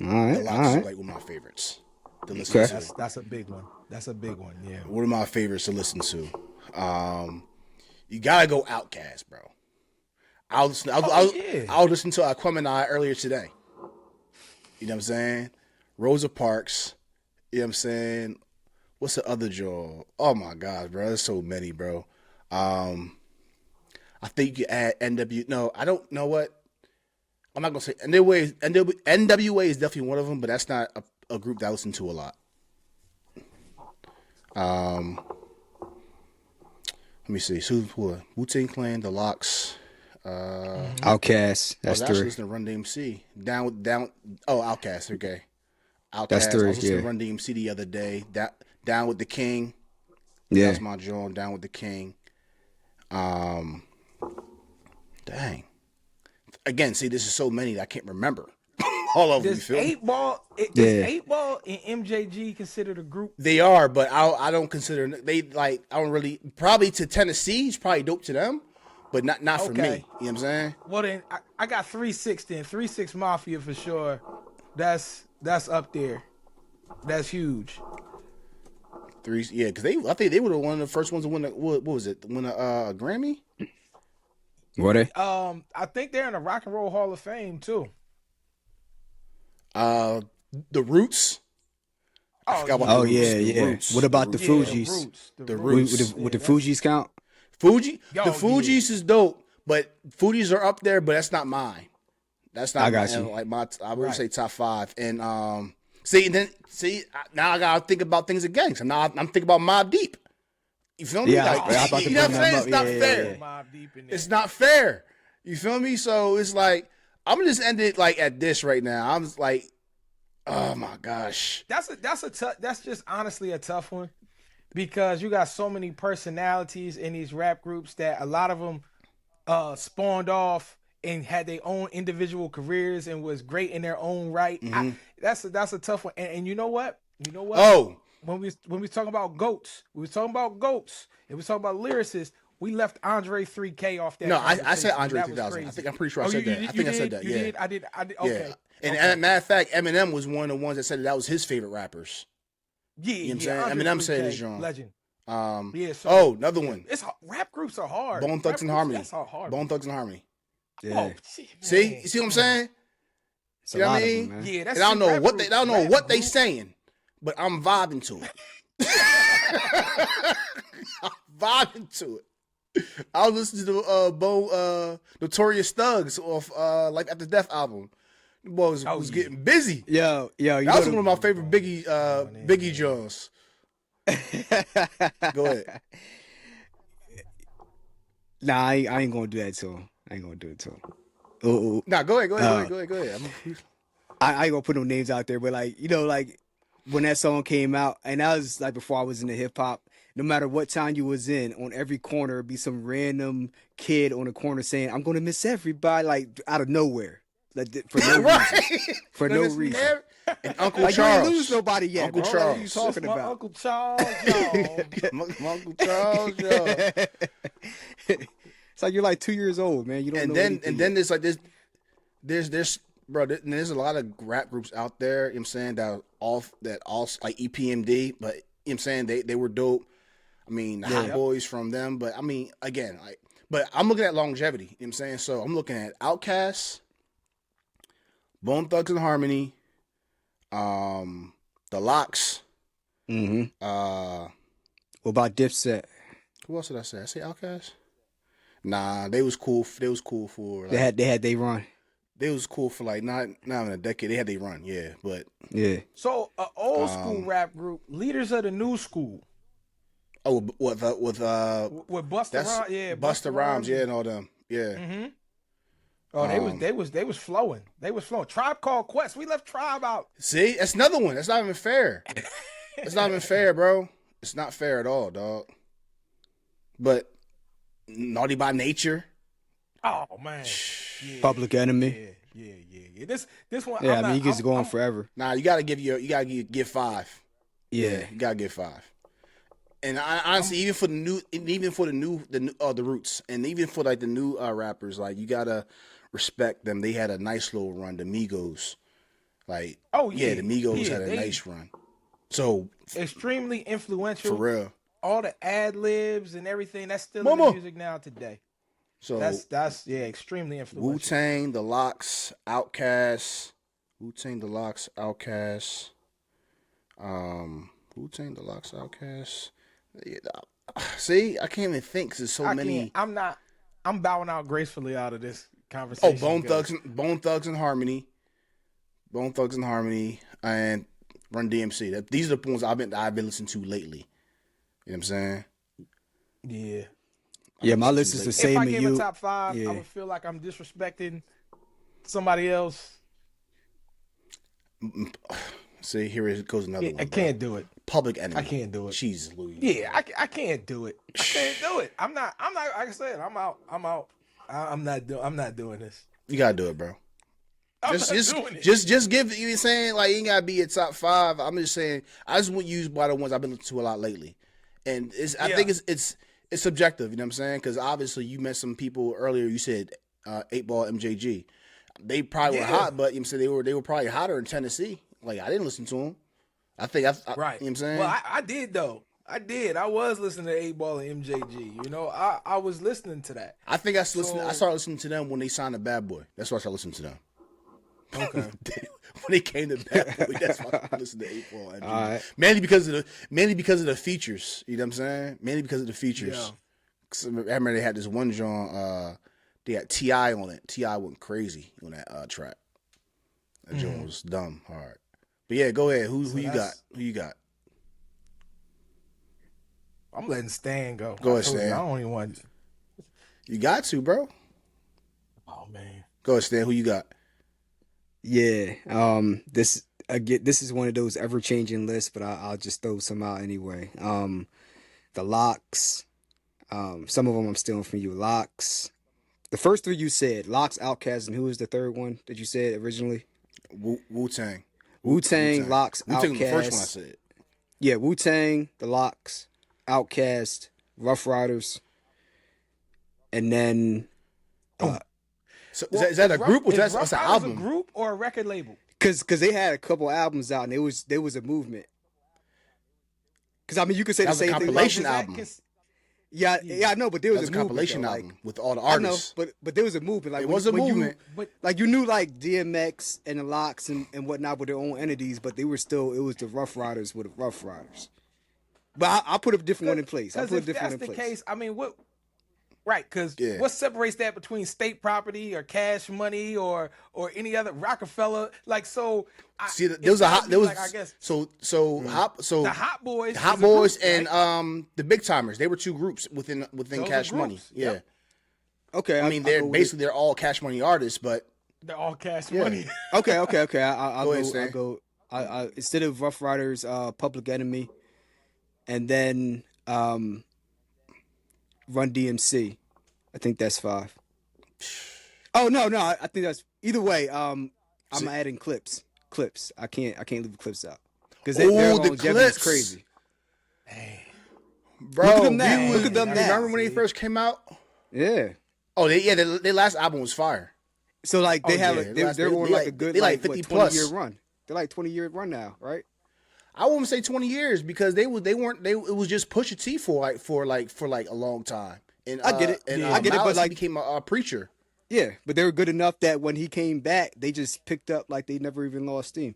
All right. The All Locks is right. like one of my favorites to listen Okay. to. That's a big one. That's a big one. Yeah. One of my favorites to listen to. You gotta go Outkast, bro. I'll listen to Aquemini earlier today. You know what I'm saying? Rosa Parks. You know what I'm saying? What's the other jaw? Oh my gosh, bro. There's so many, bro. I think you add NW. No, I don't know what. I'm not gonna say NWA is definitely one of them, but that's not a group that I listen to a lot. Let me see. Wu-Tang Clan, The Locks. Outkast. That's I was actually three. listening to Run DMC. Outkast. Okay. Outkast. That's three, I was listening yeah. to Run DMC the other day. Down with the King. Yeah. That's my joint. Down with the King. Dang. Again, see, this is so many that I can't remember. All of them. You Does feel me? 8 Ball is Yeah. 8 Ball and MJG considered a group? They are, but I don't consider they like. I don't really. Probably to Tennessee, it's probably dope to them, but not for me. You Okay. know what I'm saying? Well then, I got 360 and 36 Mafia for sure. That's up there. That's huge. Yeah, because I think they were one of the first ones to win. What was it? Win a Grammy? Were they? I think they're in the Rock and Roll Hall of Fame too. The Roots. I forgot about Oh the Roots. yeah, The yeah. Roots. What about the Roots. Fugees? The Roots. Roots. Would the Fugees count? Fuji? Yo, The Fugees is dope, but Fugees are up there, but that's not mine. That's not I got you. like my. I would say top 5. And now I gotta think about things again. So now I'm thinking about Mobb Deep. You feel me? Yeah, Like, I was about to you know what bring I'm them saying? It's up. not Yeah, fair. yeah, yeah. Mobb Deep in there. It's not fair. You feel me? So it's like I'm gonna just end it like at this right now. I'm just like, oh my gosh. That's just honestly a tough one because you got so many personalities in these rap groups that a lot of them spawned off and had their own individual careers and was great in their own right. That's a tough one. And you know what? Oh, When we talking about goats, It was talking about lyricists. We left Andre 3K off that. no, I said conversation. Andre That was 3000. crazy. I'm pretty sure I Oh, said you that. did- I think you I said did? that. You Yeah. did? I did. Yeah. Okay. And as a matter of fact, Eminem was one of the ones that said that was his favorite rappers. Yeah, You know what I'm yeah. saying? Andre Eminem said 3K, his genre. legend. Yeah. So Oh, another one. it's rap groups are hard. Bone Thugs and Harmony. That's hard. Bone Thugs and Harmony. Yeah. Oh, shit, See, man. you see what I'm saying? It's You a know what lot I of mean? them, man. Yeah, that's And I don't know rap what they, I groups, don't know rap what they groups. saying, but I'm vibing to it. I'm vibing to it. I was listening to Notorious Thugs off Life After Death album. The boy was getting busy. Yo, you That know was them- one of my favorite Biggie Jones. Go ahead. Nah, I ain't gonna do that to him. I ain't gonna do it to him. Oh, Nah, go ahead. I ain't gonna put no names out there, but like, you know, like when that song came out, and that was like before I was into hip hop. No matter what time you was in, on every corner would be some random kid on the corner saying, "I'm gonna miss everybody," like out of nowhere, like for no reason. For no reason. And Uncle Like you Charles. ain't lose nobody yet. Uncle bro. Charles. Like, what you talking My about? Uncle Charles, y'all. My Uncle Charles, yo. It's like you're like 2 years old, man. You don't And know then anything there's yet. like this bro, there's a lot of rap groups out there, you know what I'm saying, that all like EPMD, but you know what I'm saying, they were dope. I mean, the Hot Boys from them, but I mean, again, like, but I'm looking at longevity, you know what I'm saying? So I'm looking at Outkast, Bone Thugs and Harmony, The Lox, Mm-hmm. uh, What about Dipset? who else did I say? I say Outkast? Nah, they was cool. They was cool for like, They had they run. they was cool for like not even a decade. They had their run, yeah, but Yeah. So, old school rap group, Leaders of the New School, oh, with with Busta that's Rhymes, yeah, Busta Rhymes, yeah, and all them, yeah. Mm-hmm. Oh, they was flowing. They was flowing. Tribe Called Quest. We left Tribe out. See, that's another one. That's not even fair. It's not even fair, bro. It's not fair at all, dog. But Naughty by Nature, Oh man, yeah, Public Enemy. yeah. This one. Yeah, I'm I mean, not- he gets I'm- going I'm- forever. nah, you gotta give 5. Yeah. You gotta give 5. And I honestly, even for the Roots, and even for like the new rappers, like you gotta respect them. They had a nice little run. The Migos, like, Oh, yeah. the Migos Yeah, had a they- nice run. So extremely for influential. real, All the ad libs and everything that's still in Mama. the music now today. so That's extremely influential. Wu-Tang, The Lox, Outkast, Wu-Tang, The Lox, Outkast, Wu-Tang, The Lox, Outkast. Yeah, see, I can't even think 'cause there's so many. I'm bowing out gracefully out of this Oh, conversation. Bone because- Thugs and Harmony, and Run DMC. These are the ones I've been listening to lately. You know what I'm saying? Yeah. Yeah, my list is the If same I as gave you. a top 5, Yeah. I would feel like I'm disrespecting somebody else. See, here it goes another one. I bro. can't do it. Public Enemy. I can't do it. Jesus Louis. Yeah, I can't do it. I can't do it. I'm not. Like I said, I'm out. I'm not doing this. You gotta do it, bro. I'm Just not doing it. just give. You know what I'm saying, like, you ain't gotta be a top 5. I'm just saying, I just want you by the ones I've been listening to a lot lately, and I think it's subjective. You know what I'm saying? Because obviously you met some people earlier. You said 8-Ball, MJG. They probably were hot, but you know what I'm saying, they were probably hotter in Tennessee. Like, I didn't listen to them. I think I Right. You know what I'm saying? Well, I did though. I did. I was listening to 8-Ball and MJG. You know, I was listening to that. I think I started listening to them when they signed to Bad Boy. That's why I started listening to them. Okay. When they came to Bad Boy, that's why I listened to 8-Ball. And All right. mainly because of the features. You know what I'm saying? Mainly because of the features. Yeah. 'Cause I remember they had this one joint. They had T.I. on it. T.I. went crazy on that track. That joint was dumb hard. But yeah, go ahead. Who you got? that's- Who you got? I'm letting Stan go. Go ahead, I told you, Stan. I don't even want. You got to, bro. Oh man. Go ahead, Stan. Who you got? Yeah. This is one of those ever changing lists, but I'll just throw some out anyway. The Lox. Some of them I'm stealing from you. Lox. The first 3 you said, Lox, Outkast, and who was the third one that you said originally? Wu-Tang. Wu-Tang, Lox, Wu-Tang was the first one I Outkast. said. Yeah, Wu-Tang, the Lox, Outkast, Rough Riders, and then So is that a group or Is that's Rough an Riders album? a group or a record label? because they had a couple albums out and there was a movement. Because I mean, you could say That the was a same thing. compilation About, album. yeah, I know, but there That was was a a movement compilation though. album Like with all the I know, artists. but there was a movement. Like It was a when movement. But like you knew like DMX and the Locks and whatnot with their own entities, but they were still it was the Rough Riders with the Rough Riders. But I'll put a different one in place. I'll because put a if different that's one in the place. case, I mean, right? Because Yeah. what separates that between state property or cash money or any other Rockefeller? Like so, See, there was a hot. There was like, I guess so the Hot Boys, Hot is a Boys group, and right? the Big Timers. They were two groups within Those are Cash Money. groups. Yeah, Yep. Okay, I mean they're all Cash Money artists, but They're all cash money. Okay. I'll Go go. ahead, Stan. I'll go. I instead of Rough Riders, Public Enemy, and then Run DMC. I think that's 5. Oh no, I think that's either way. I'm adding Clips. I can't leave the Clips out because their the longevity is Clips. crazy. bro, Look at them now. you- Look at them now. Remember when they first came out? Yeah. Oh, their last album was fire. So like they have yeah. they're They on like a good they like like 50 what, 20 plus. year run. They're like 20-year run now, right? I wouldn't say 20 years because it was just Pusha T for a long time. And I get it. And I get it, but Malice like became a preacher. yeah, but they were good enough that when he came back, they just picked up like they never even lost steam.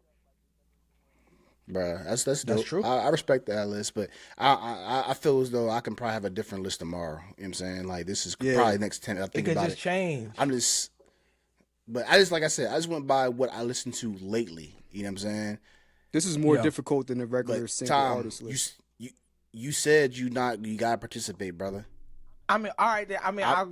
Bruh, that's dope. true. I respect that list, but I feel as though I can probably have a different list tomorrow. You know what I'm saying? Like this is probably next 10 I It think could about just it. change. But I just like I said, I just went by what I listened to lately. You know what I'm saying? This is more Yeah. difficult than the regular But single Tom, artist list. you said you gotta participate, brother. I mean, all right. I mean, I'll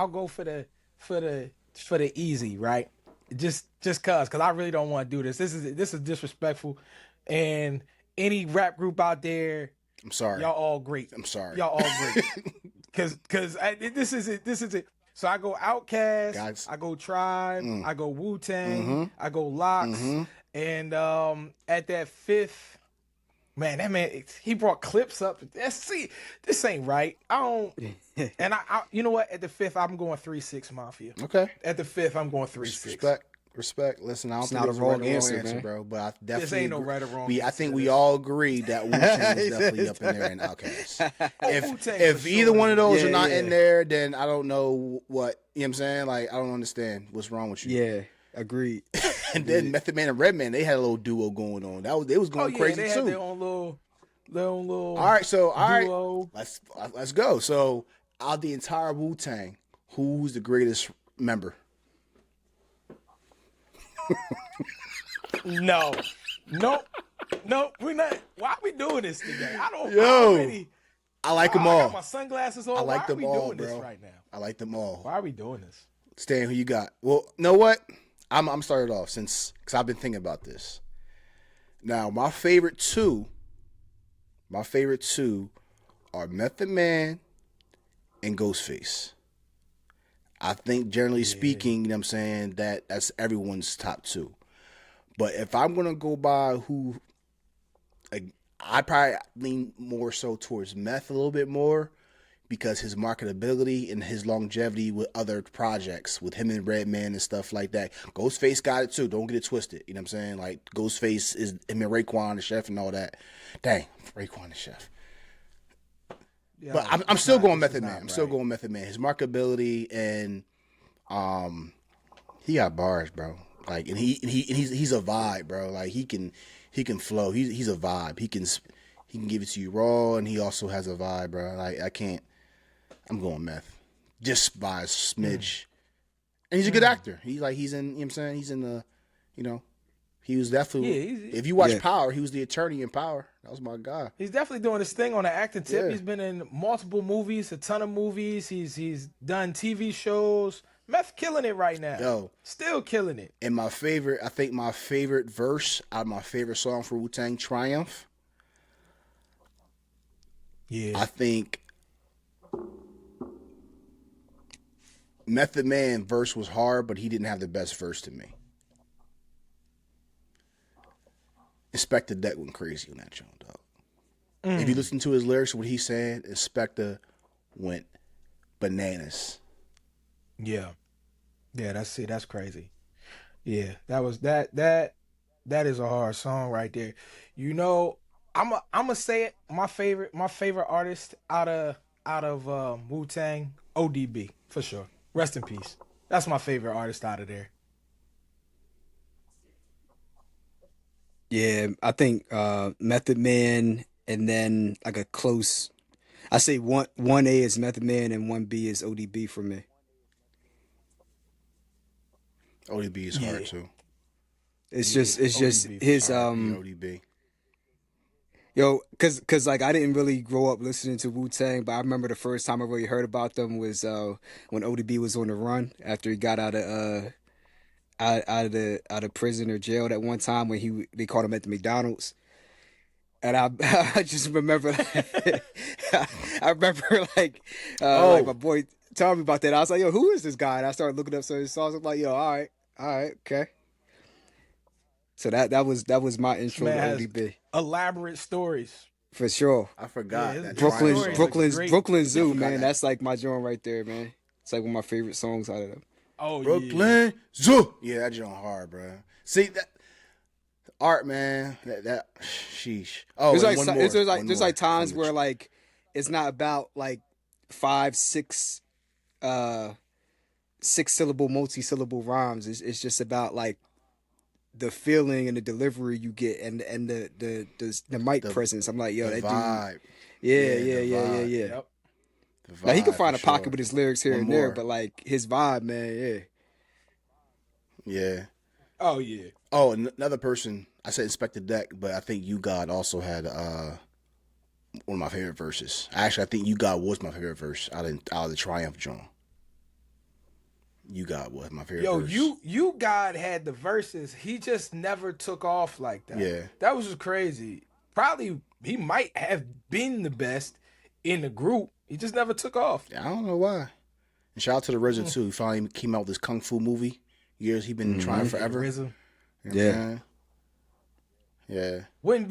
go for the easy, right? Just cause I really don't want to do this. This is disrespectful, and any rap group out there, I'm sorry. y'all all great. I'm sorry. Y'all all great. Cause this is it. This is it. So I go Outkast, Guys. I go Tribe, I go Wu Tang, Mhm. I go Locks, and at that 5th. Man, that man, he brought Clips up. See, this ain't right. I don't. And I you know what? At the 5th, I'm going 3-6 Mafia. Okay. At the 5th, I'm going 3-6. Respect. Listen, I don't It's think not there's a a right wrong or wrong answer, answer, man. bro. But I definitely ain't no agree- right or wrong I answer think to we this. all agree that Wu Tang He is definitely says up in there and Outkast. Wu-Tang If for either sure. one of those Yeah, are not yeah. in there, then I don't know what you know what I'm saying. Like I don't understand what's wrong with you. Yeah, agreed. And then Method Man and Redman, they had a little duo going on. They was Oh going yeah, crazy they too. had their own little. All right, so duo. let's go. So out of the entire Wu Tang, who's the greatest member? No, we're not. Why are we doing this today? I don't. Yo, I already, I like them I all. got my sunglasses on. I like Why them are we all, doing bro. this right now? I like them all. Why are we doing this? Stan, who you got? Well, know what? I'm started off because I've been thinking about this. Now, my favorite two are Method Man and Ghostface. I think generally speaking, you know what I'm saying, that's everyone's top 2. But if I'm gonna go by who, I probably lean more so towards Meth a little bit more because his marketability and his longevity with other projects, with him and Redman and stuff like that. Ghostface got it too. Don't get it twisted. You know what I'm saying? Like Ghostface is him and Raekwon the Chef and all that. Dang, Raekwon the Chef. Yeah, But I'm still going this is Method not Man. I'm still right. going Method Man. His marketability and he got bars, bro. Like and he's a vibe, bro. Like he can flow. He's a vibe. He can give it to you raw, and he also has a vibe, bro. Like I can't. I'm going Meth, just by a smidge. And he's a good actor. He's in. You know what I'm saying? He's in the. You know, he was definitely. Yeah, if you watch Yeah. Power, he was the attorney in Power. That was my guy. He's definitely doing his thing on the acting tip. Yeah. He's been in multiple movies, a ton of movies. He's done TV shows. Meth killing it right now. Yo. Still killing it. And I think my favorite verse out of my favorite song for Wu-Tang, Triumph, Yeah. I think Method Man verse was hard, but he didn't have the best verse to me. Inspector Deck went crazy on that joint, dog. If you listen to his lyrics, what he said, Inspector went bananas. Yeah. Yeah, that's crazy. Yeah, that is a hard song right there. You know, I'm say it. My favorite artist out of Wu Tang, ODB for sure. Rest in peace. That's my favorite artist out of there. Yeah, I think Method Man, and then like a close. I say one A is Method Man and one B is ODB for me. ODB is hard Yeah, too. It's just ODB for his sure. R.I.P. ODB. yo, cause like I didn't really grow up listening to Wu Tang, but I remember the first time I really heard about them was when ODB was on the run after he got out of prison or jail that one time when they caught him at the McDonald's. And I I just remember I remember like my Oh, boy telling me about that. I was like, yo, who is this guy? And I started looking up some of his songs. I'm like, yo, all right, okay. So that was my This intro man to has ODB elaborate stories. for sure. I Yeah, forgot that his Triumph stories song. are great. Brooklyn I Zoo, forgot man. that That's like my joint right there, man. It's like one of my favorite songs out of them. Oh yeah. Brooklyn Zoo. Yeah, that joint hard, bro. See that art, man. That sheesh. Oh, There's and like one so- it's more, there's like one there's like more from times the where like it's not about like five, uh six syllable, multi-syllable rhymes. It's just about like the feeling and the delivery you get and the mic the presence. I'm like, yo, the that dude, vibe. yeah, Yeah, yeah, the yeah, yeah, vibe. yeah. Yep. The Now he can vibe for find a pocket sure. with his lyrics here One and there, more. but like his vibe, man, yeah. Yeah. Oh yeah. Oh, another person. I said Inspector Deck, but I think You God also had one of my favorite verses. Actually, I think You God was my favorite verse out of the Triumph joint. You God was my favorite Yo, verse. you God had the verses. He just never took off like that. Yeah. That was just crazy. Probably he might have been the best in the group. He just never took off. I don't know why. And shout out to the RZA Mm. too. He finally came out with this kung fu movie. Years he been trying Hmm. Yeah, the forever. RZA. You know what I'm Yeah. saying? Yeah. Wouldn't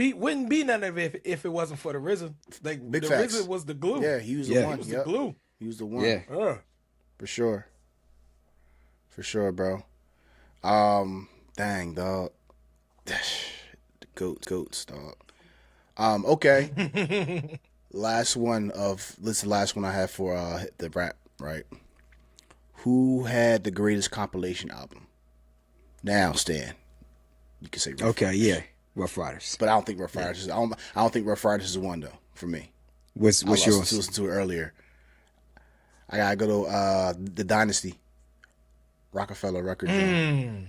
be none of it if it wasn't for the RZA. Like Big the facts. RZA was the glue. Yeah, he was the Yeah. He one. was the Yep. glue. He was the one. Yeah. For sure. For sure, bro. Dang, dog. The goats, dog. Okay. Last one of this is the last one I have for the rap, right? Who had the greatest compilation album? Now, Stan, you can say Rough Okay, Riders. yeah. Rough Riders. But I don't think Rough Riders is. I don't think Rough Riders is one though. For me, I What's yours? listened to it earlier. I gotta go to the Dynasty, Rockefeller record joint. Mm.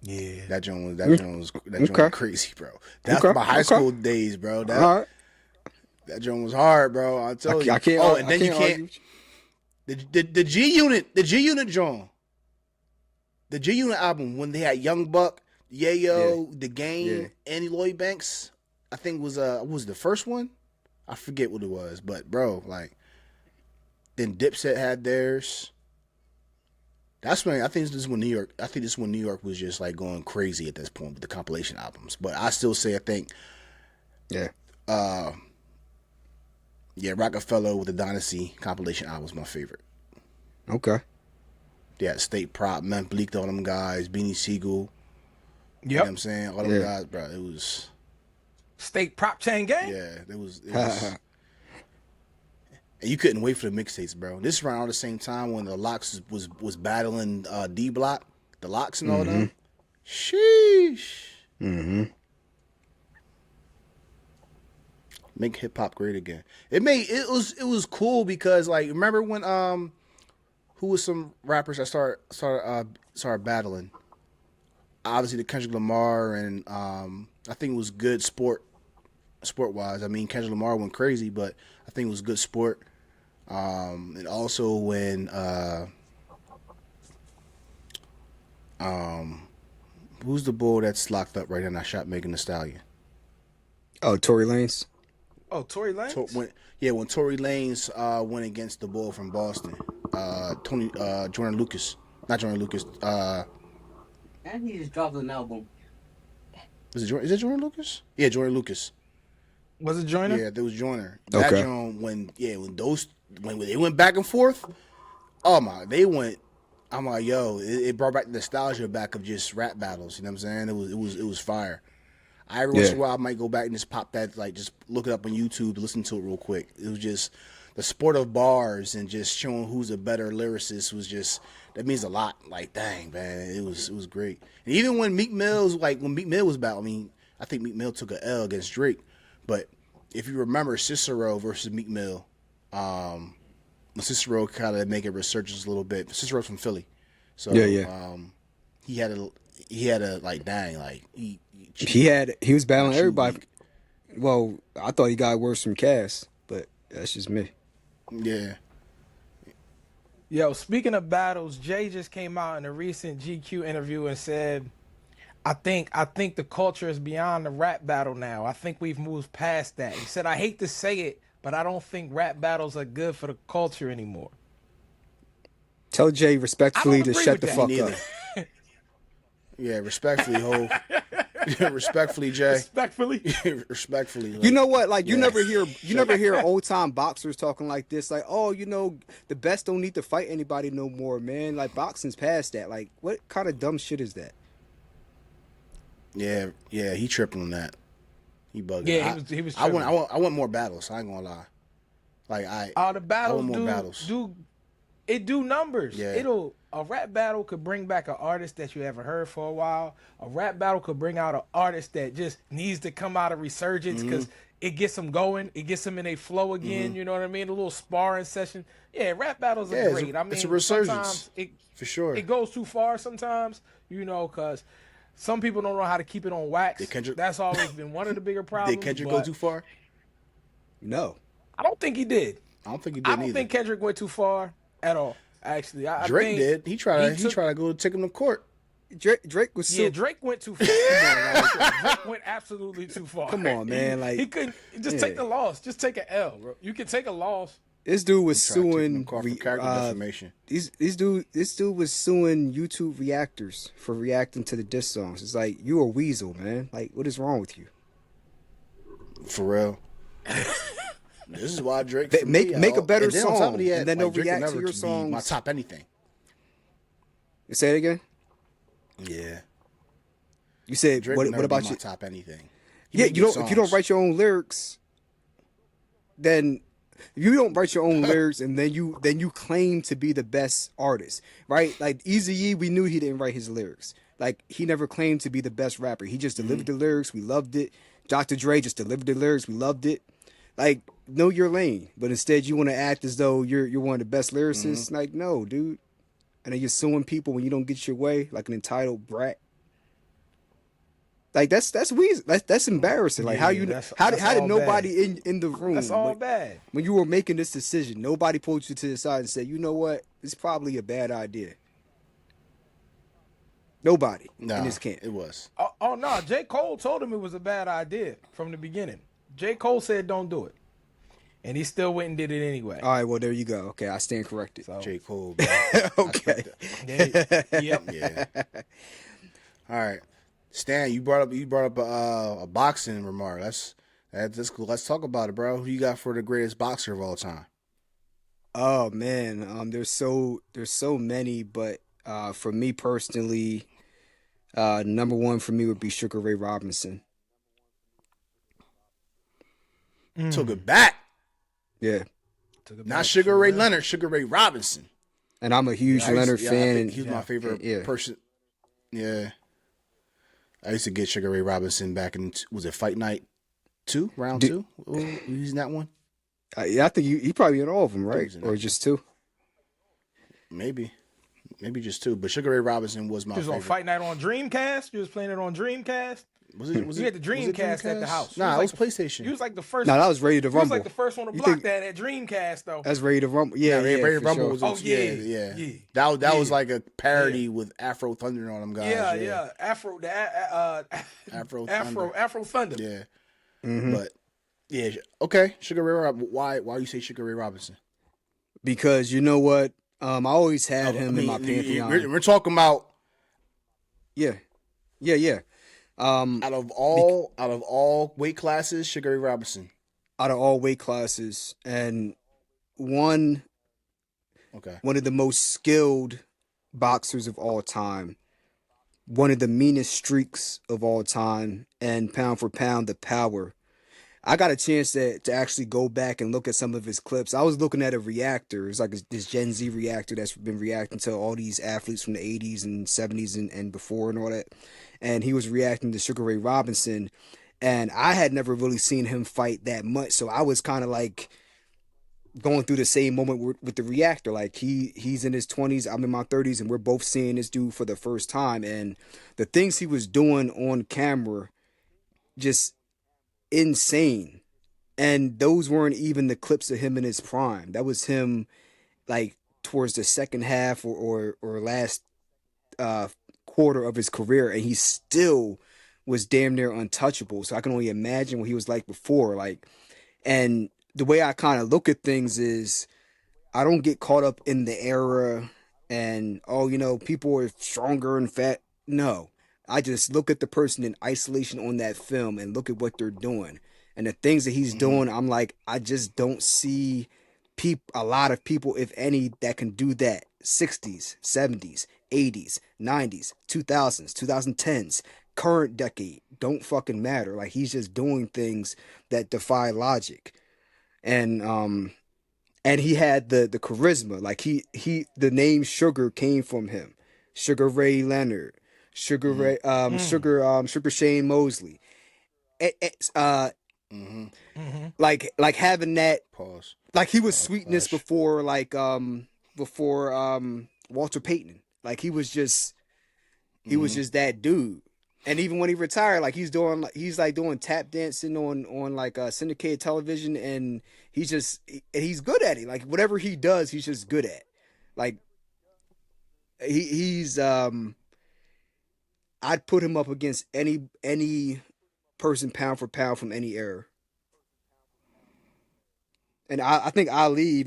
Yeah. That joint was Okay. crazy, bro. That's Okay. my high Okay. school days, bro. That All right. that joint was hard, bro. I tell you. I can't. Oh, and then I you can't can't argue. the G Unit joint. The G Unit album when they had Young Buck, Yayo, The Game, Yeah. Annie Lloyd Banks. I think was what was the first one? I forget what it was, but bro, like then Dipset had theirs. That's when I think this is when New York. I think this is when New York was just like going crazy at this point with the compilation albums. But I still say I think, Yeah. yeah, Rockefeller with the Dynasty compilation album was my favorite. Okay. Yeah, State Prop, Man Bleak, all them guys, Beanie Siegel. You know what I'm Yep. saying? All them Yeah. guys, bro. It was State prop chain gang. yeah, it was and you couldn't wait for the mixtapes, bro. This is around the same time when the Locks was battling D Block, the Locks and all them. Sheesh. Mm-hmm. Make hip hop great again. It was cool because like remember when who was some rappers that started battling? Obviously the Kendrick Lamar and I think it was good sport wise. I mean Kendrick Lamar went crazy, but I think it was good sport. And also when who's the bull that's locked up right now? I shot Megan Thee Stallion. Oh, Tory Lanez. Oh, Tory Lanez. When Tory Lanez went against the bull from Boston, Jordan Lucas, not Jordan Lucas. And he just dropped an album. Is it Jordan Lucas? Yeah, Jordan Lucas. Was it Joyner? Yeah, there was Joyner. That Okay. Joint when they went back and forth. Oh my, they went. I'm like, yo, it brought back the nostalgia back of just rap battles. You know what I'm saying? It was fire. Every once in a Yeah. while, I might go back and just pop that, like, just look it up on YouTube, listen to it real quick. It was just the sport of bars and just showing who's a better lyricist was just that means a lot. Like, dang, man, it was great. And even when when Meek Mill was back, I mean, I think Meek Mill took a L against Drake, but if you remember Cicero versus Meek Mill, Cicero kind of make a resurgence a little bit. Cicero's from Philly, so Yeah, yeah. he had a like, dang, like He was not battling shoot everybody. weak. Well, I thought he got worse from Cass, but that's just me. Yeah. Yo, speaking of battles, Jay just came out in a recent GQ interview and said, I think the culture is beyond the rap battle now. I think we've moved past that. He said, I hate to say it, but I don't think rap battles are good for the culture anymore. Tell Jay I respectfully don't to agree shut with the that. fuck Neither. up. Yeah, respectfully, Hov. Respectfully, Jay. Respectfully. Respectfully. You know what? Like you yeah. never hear old time boxers talking like this. Like, oh, the best don't need to fight anybody no more, man. Like boxing's past that. Like, what kind of dumb shit is that? Yeah, he tripping on that. He bugging. Yeah, he was I tripping. want more battles. I ain't gonna lie. Like The I battles want more battles. do numbers. Yeah. A rap battle could bring back an artist that you haven't heard for a while. A rap battle could bring out an artist that just needs to come out of resurgence because it gets them going. It gets them in a flow again. You know what I mean? A little sparring session. Yeah, rap battles are great. It's a resurgence sometimes for sure. it goes too far sometimes, because some people don't know how to keep it on wax. Did Kendrick- That's always been one of the bigger problems. Did Kendrick go but too far? No. I don't think he did. I don't think he did I don't either. think Kendrick went too far at all. Actually, I Drake think did. He tried took- to go take him to court. Drake was so. Yeah, Drake went too far. Drake went absolutely too far. Come on, man, like- he couldn't just take the loss. Just take an L, bro. You can take a loss. This dude was Tried to take him suing. to court for character defamation. This dude was suing YouTube reactors for reacting to the diss songs. It's like you a weasel, man. Like, what is wrong with you? For real. This is why Drake for Make me, a better and then on top song, of that, and then they'll Drake will react to never your be my songs. top anything. Say it again. Yeah. You said Drake what? will never What about be my you? top anything. He Yeah, make you good don't. If you don't songs. write your own lyrics, then if you don't write your own lyrics, and then you claim to be the best artist, right? Like Eazy-E, we knew he didn't write his lyrics. Like he never claimed to be the best rapper. He just delivered the lyrics. We loved it. Dr. Dre just delivered the lyrics. We loved it. Like, know your lane, but instead you want to act as though you're one of the best lyricists. Like, no, dude. And then you're suing people when you don't get your way, like an entitled brat. Like that's weird. That's embarrassing. Like Yeah, how that's did all nobody in the room? That's all bad. When you were making this decision, nobody pulled you to the side and said, you know what, it's probably a bad idea. Nobody in this camp. It was. Oh no, J. Cole told him it was a bad idea from the beginning. J. Cole said don't do it, and he still went and did it anyway. All right, well there you go. Okay, I stand corrected. J. Cole. Bro. Okay. Yep. Yeah. All right, Stan, you brought up a boxing remark. That's cool. Let's talk about it, bro. Who you got for the greatest boxer of all time? Oh man, there's so many, but for me personally, number one for me would be Sugar Ray Robinson. Took it back. Yeah, Not Sugar Ray Leonard, Sugar Ray Robinson. and I'm a huge Leonard I fan. think And he was my favorite yeah. person. Yeah. I used to get Sugar Ray Robinson back in, was it Fight Night 2? Round 2? He's in that one? Yeah, I think he probably in all of them, right? was in Or that just two. Maybe just 2. But Sugar Ray Robinson was my He was favorite. on Fight Night on Dreamcast. You was playing it on Dreamcast. Was it? You had the Dreamcast at the house. Nah, He it was like PlayStation. He was like the first. No, that was Ready to He was Rumble. like the first one to You block think- that at Dreamcast though. That's Ready to Rumble. Yeah, Ray yeah, Ray for Rumble sure. was Oh, on, yeah. yeah. That was Yeah. like a parody with Afro Thunder on them guys. Yeah. Afro Thunder. Yeah. Mm-hmm. But yeah, okay. Sugar Ray Robinson. Why you say Sugar Ray Robinson? Because you know what? I always had him in my pantheon. We're talking about Yeah. out of all weight classes, Sugar Ray Robinson. Out of all weight classes, and one Okay. of the most skilled boxers of all time. one of the meanest streaks of all time, and pound for pound, the power. I got a chance to actually go back and look at some of his clips. I was looking at a reactor. It's like this Gen Z reactor that's been reacting to all these athletes from the 80s and 70s and before and all that. And he was reacting to Sugar Ray Robinson. And I had never really seen him fight that much. So I was kind of like going through the same moment with the reactor. Like he's in his 20s, I'm in my 30s, and we're both seeing this dude for the first time. And the things he was doing on camera, just insane. And those weren't even the clips of him in his prime. That was him like towards the second half or last uh quarter of his career, and he still was damn near untouchable. So I can only imagine what he was like before. Like, and the way I kind of look at things is I don't get caught up in the era and, oh, people are stronger and fat. No. I just look at the person in isolation on that film and look at what they're doing. And the things that he's doing, I'm like, I just don't see a lot of people, if any, that can do that. 60s, 70s, 80s, 90s, 2000s, 2010s, current decade, don't fucking matter. Like, he's just doing things that defy logic. And he had the charisma. Like the name Sugar came from him. Sugar Ray Leonard, Sugar Ray Sugar Shane Mosley. Mm-hmm. Like having that, Pause. like he was sweetness Flash. before Walter Payton. Like he was just that dude. And even when he retired, like he's doing tap dancing on like syndicated television, and he's good at it. Like whatever he does, he's just good at. Like he's I'd put him up against any person pound for pound from any era. And I think Ali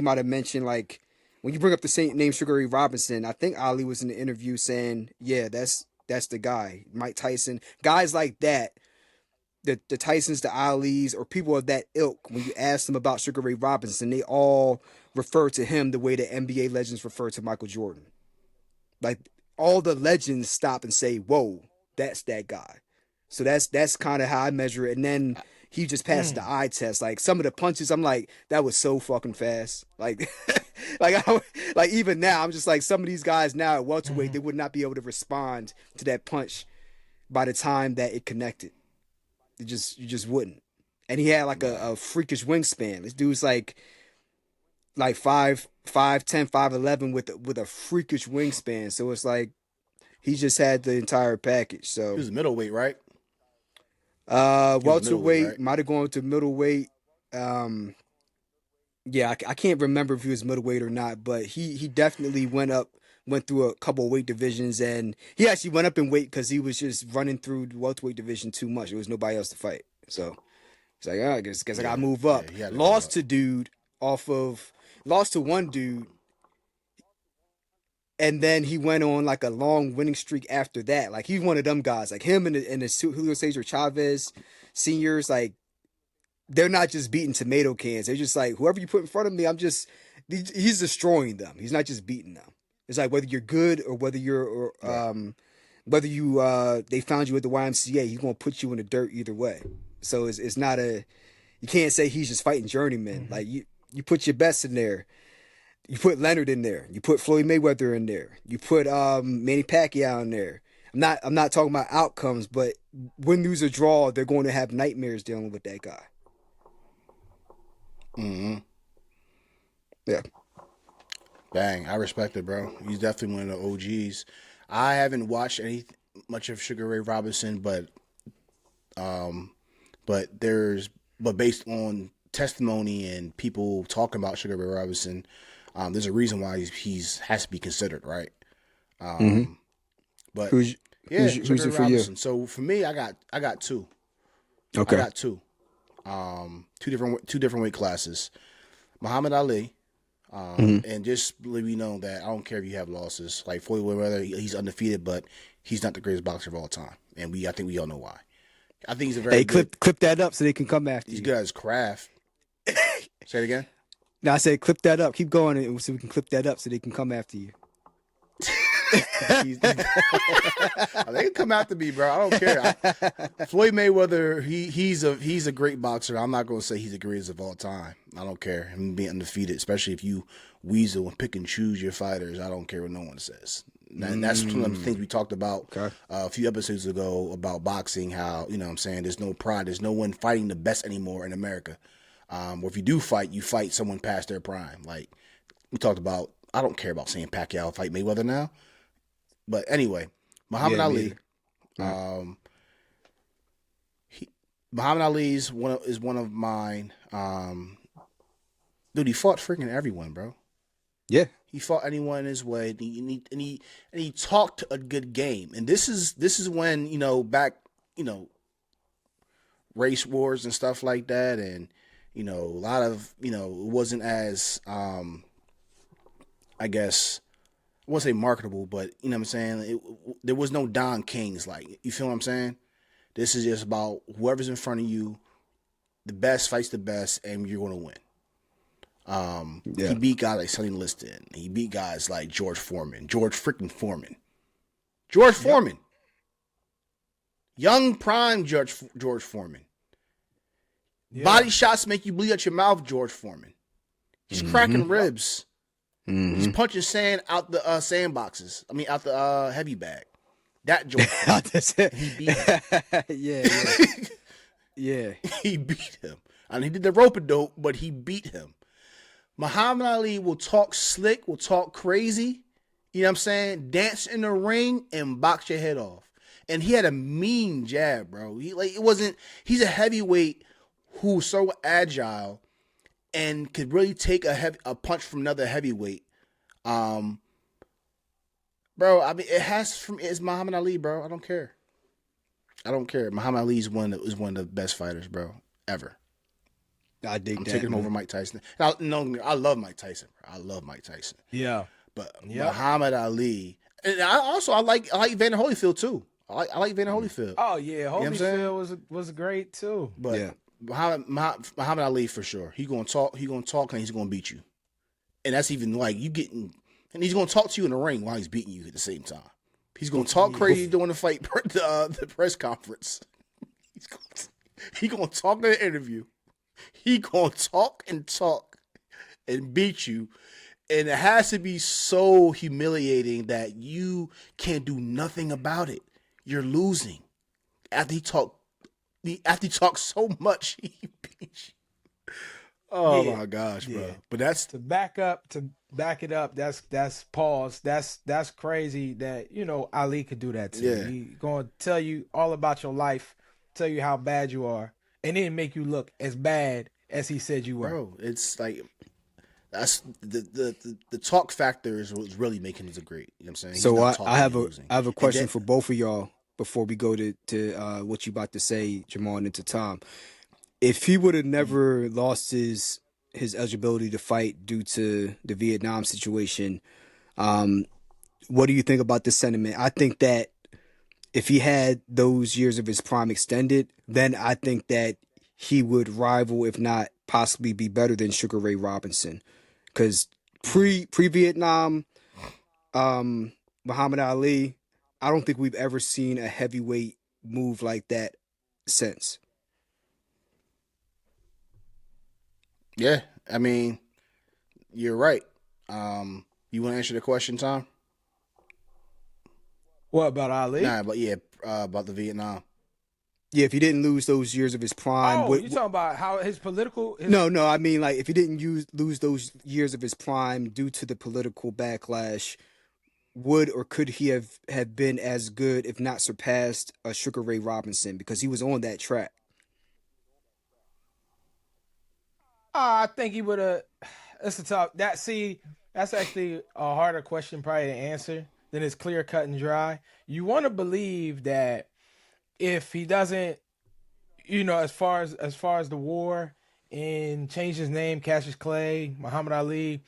might have mentioned, like, when you bring up the same name Sugar Ray Robinson, I think Ali was in the interview saying, yeah, that's the guy. Mike Tyson, guys like that, the Tysons, the Alis, or people of that ilk. When you ask them about Sugar Ray Robinson, they all refer to him the way the NBA legends refer to Michael Jordan. Like all the legends stop and say, "Whoa, that's that guy." So that's kind of how I measure it. And then he just passed the eye test. Like some of the punches, I'm like, that was so fucking fast. Like, like even now, I'm just like, some of these guys now at welterweight, they would not be able to respond to that punch by the time that it connected. You just wouldn't. And he had like a freakish wingspan. This dude's like 5'10", 5'11" with a freakish wingspan. So it's like he just had the entire package. So He was middleweight, right? He was middleweight, welterweight right? might have gone to middleweight. Yeah, I can't remember if he was middleweight or not, but he definitely went through a couple of weight divisions, and he actually went up in weight because he was just running through the welterweight division too much. There was nobody else to fight, so he's like, oh, I guess I gotta move up. he had to move up. Lost to one dude, and then he went on like a long winning streak after that. Like he's one of them guys, like him and the Julio Cesar Chavez seniors. Like they're not just beating tomato cans. They're just like, whoever you put in front of me, he's destroying them. He's not just beating them. It's like whether you're good or whether they found you at the YMCA, he's gonna put you in the dirt either way. So it's not you can't say he's just fighting journeyman. Like you put your best in there. You put Leonard in there. You put Floyd Mayweather in there. You put Manny Pacquiao in there. I'm not talking about outcomes, but win, lose, or draw, they're going to have nightmares dealing with that guy. Mm-hmm. Yeah. Bang, I respect it, bro. He's definitely one of the OGs. I haven't watched much of Sugar Ray Robinson, but based on testimony and people talking about Sugar Ray Robinson, there's a reason why he's has to be considered, right? But Who's Sugar Ray it for Robinson. you? So for me, I got two. Okay. I got two. Two different weight classes. Muhammad Ali. And just let me know that I don't care if you have losses. Like Floyd Mayweather, he's undefeated, but he's not the greatest boxer of all time, and I think we all know why. I think he's a very clip that up so they can come after He's you. good at his craft. Say it again. No, I said clip that up. Keep going so we can clip that up so they can come after you. They can come after me, bro. I don't care. Floyd Mayweather, he's a great boxer. I'm not gonna say he's the greatest of all time. I don't care. Him being undefeated, especially if you weasel and pick and choose your fighters. I don't care what no one says. And that's one of the things we talked about a few episodes ago about boxing. How what I'm saying there's no pride. There's no one fighting the best anymore in America. Or if you do fight, you fight someone past their prime. Like we talked about. I don't care about seeing Pacquiao fight Mayweather now. But anyway, Muhammad Ali. Muhammad Ali is one of mine. Dude, he fought freaking everyone, bro. Yeah. He fought anyone in his way, and he talked a good game. And this is when back race wars and stuff like that, and a lot of it wasn't as I guess I won't say marketable, but you know what I'm saying. There was no Don Kings, like you feel what I'm saying. This is just about whoever's in front of you, the best fights the best, and you're gonna win. He beat guys like Sonny Liston. He beat guys like George Foreman. George Foreman. Young prime George Foreman. Yeah. Body shots make you bleed out your mouth, George Foreman. He's cracking ribs. Mm-hmm. He's punching sand out the sandboxes. I mean, out the heavy bag. That George Foreman. He beat him. Yeah. He beat him. And he did the rope-a-dope, but he beat him. Muhammad Ali will talk slick, will talk crazy, you know what I'm saying? Dance in the ring and box your head off. And he had a mean jab, bro. He's a heavyweight who's so agile and could really take a punch from another heavyweight. Bro, I mean, it's Muhammad Ali, bro. I don't care. Muhammad Ali is one of the best fighters, bro, ever. I dig I'm that. taking him over Mike Tyson. I love Mike Tyson, bro. I love Mike Tyson. Yeah. But Muhammad Ali, and I like Evander Holyfield too. I like Evander Holyfield. Oh yeah, Holyfield was great too. But yeah. Muhammad Ali for sure. He's gonna talk, and he's gonna beat you. And that's even like you getting, and he's gonna talk to you in the ring while he's beating you at the same time. He's gonna talk crazy during the fight, the press conference. He's gonna talk in the interview. He gonna talk and beat you, and it has to be so humiliating that you can't do nothing about it. You're losing. After he talked so much, he beat you. Oh my gosh, bro! But that's to back it up. That's pause. That's crazy that Ali could do that to you. He gonna tell you all about your life, tell you how bad you are, and then make you look as bad as he said you were. Bro, it's like that's the talk factor is what's really making it great. You know what I'm saying? So I have a question for both of y'all before we go to what you about to say, Jymal, and into Tom. If he would have never lost his eligibility to fight due to the Vietnam situation, what do you think about this sentiment? I think that if he had those years of his prime extended, then I think that he would rival, if not possibly be better than Sugar Ray Robinson. Because pre-Vietnam, Muhammad Ali, I don't think we've ever seen a heavyweight move like that since. Yeah, I mean, you're right. You want to answer the question, Tom? What about Ali? Nah, but about the Vietnam. Yeah, if he didn't lose those years of his prime. Oh, you talking about how his political? No, I mean like if he didn't lose those years of his prime due to the political backlash, would or could he have been as good, if not surpassed, a Sugar Ray Robinson because he was on that track? I think he would have. That's a tough. That's actually a harder question probably to answer than it's clear cut and dry. You want to believe that if he doesn't, as far as the war and changed his name, Cassius Clay, Muhammad Ali,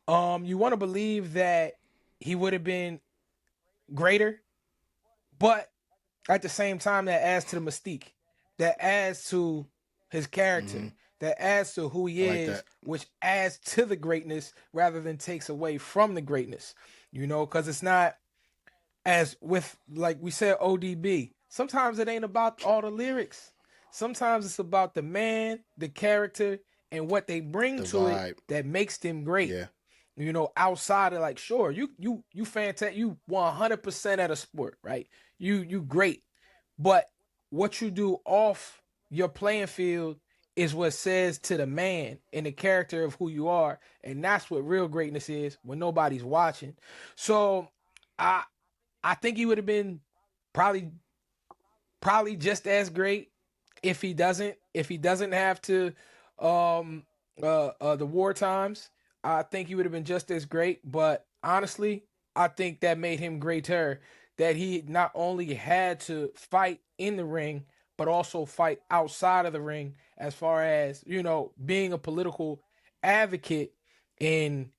you want to believe that he would have been greater, but at the same time, that adds to the mystique, that adds to his character, that adds to who he is, which adds to the greatness rather than takes away from the greatness, because it's not as with like we said ODB, sometimes it ain't about all the lyrics. Sometimes it's about the man, the character, and what they bring The to it vibe. that makes them great. Yeah. Outside of like, sure, you fantastic, you 100% at a sport, right? You great, but what you do off your playing field is what says to the man and the character of who you are, and that's what real greatness is when nobody's watching. So, I I think he would have been probably probably just as great if he doesn't have to um the war times. I think he would have been just as great, but honestly, I think that made him greater, that he not only had to fight in the ring but also fight outside of the ring, as far as being a political advocate and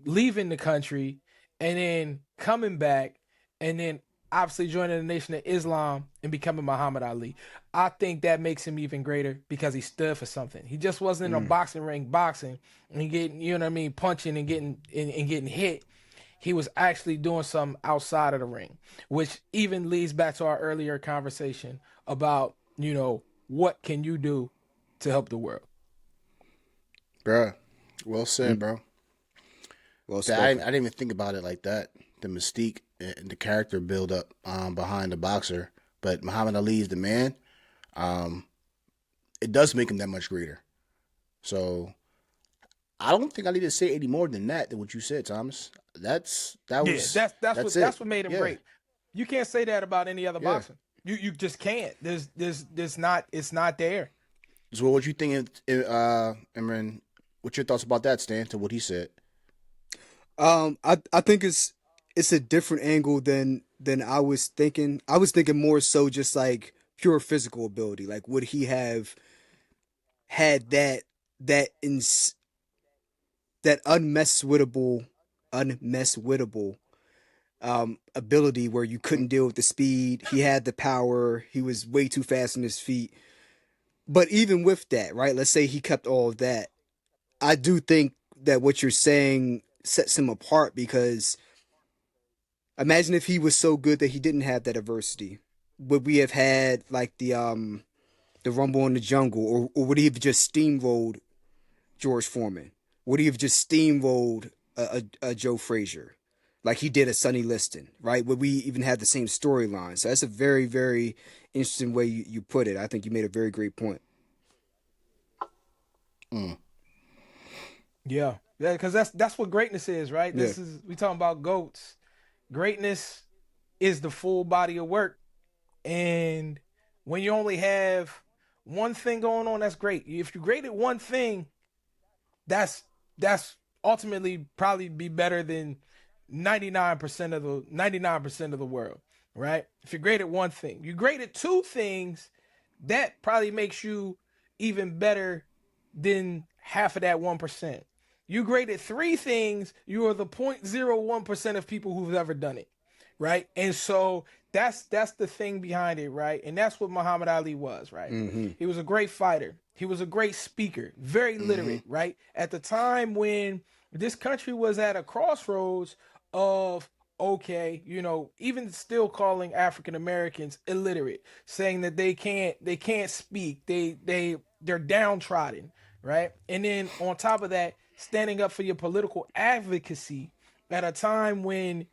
leaving the country and then coming back and then obviously joining the Nation of Islam and becoming Muhammad Ali. I think that makes him even greater because he stood for something. He just wasn't in a boxing ring boxing and getting, punching and getting hit. He was actually doing something outside of the ring, which even leads back to our earlier conversation about, what can you do to help the world? Bruh. Well said, bro. Well I spoken. didn't even think about it like that. The mystique and the character build up behind the boxer. But Muhammad Ali is the man. It does make him that much greater. So I don't think I need to say any more than that than what you said, Thomas. That Yeah, was that's it. what made him Yeah, great. You can't say that about any other yeah. boxer. You just can't. There's not, it's not there. So what you think, Imran? What's your thoughts about that, Stan? To what he said. I think it's a different angle than I was thinking. I was thinking more so just like pure physical ability. Like, would he have had that that unmesswittable ability where you couldn't deal with the speed. He had the power. He was way too fast on his feet. But even with that, right? Let's say he kept all of that. I do think that what you're saying sets him apart because imagine if he was so good that he didn't have that adversity. Would we have had like the Rumble in the Jungle, or would he have just steamrolled George Foreman? Would he have just steamrolled a Joe Frazier, like he did a Sonny Liston? Right? Would we even have the same storyline? So that's a very, very interesting way you put it. I think you made a very great point. Mm. Yeah, yeah, because that's what greatness is, right? Yeah. We talking about goats. Greatness is the full body of work, and when you only have one thing going on, that's great. If you're great at one thing, that's ultimately probably be better than 99% of the world, right? If you're great at one thing, you're great at two things, that probably makes you even better than half of that 1%. You great at three things, you are the 0.01% of people who've ever done it, right? And so that's the thing behind it, right? And that's what Muhammad Ali was, right? Mm-hmm. He was a great fighter. He was a great speaker, very Mm-hmm. literate, right? At the time when this country was at a crossroads of, okay, even still calling African Americans illiterate, saying that they can't speak, they're downtrodden, right? And then on top of that, standing up for your political advocacy at a time when,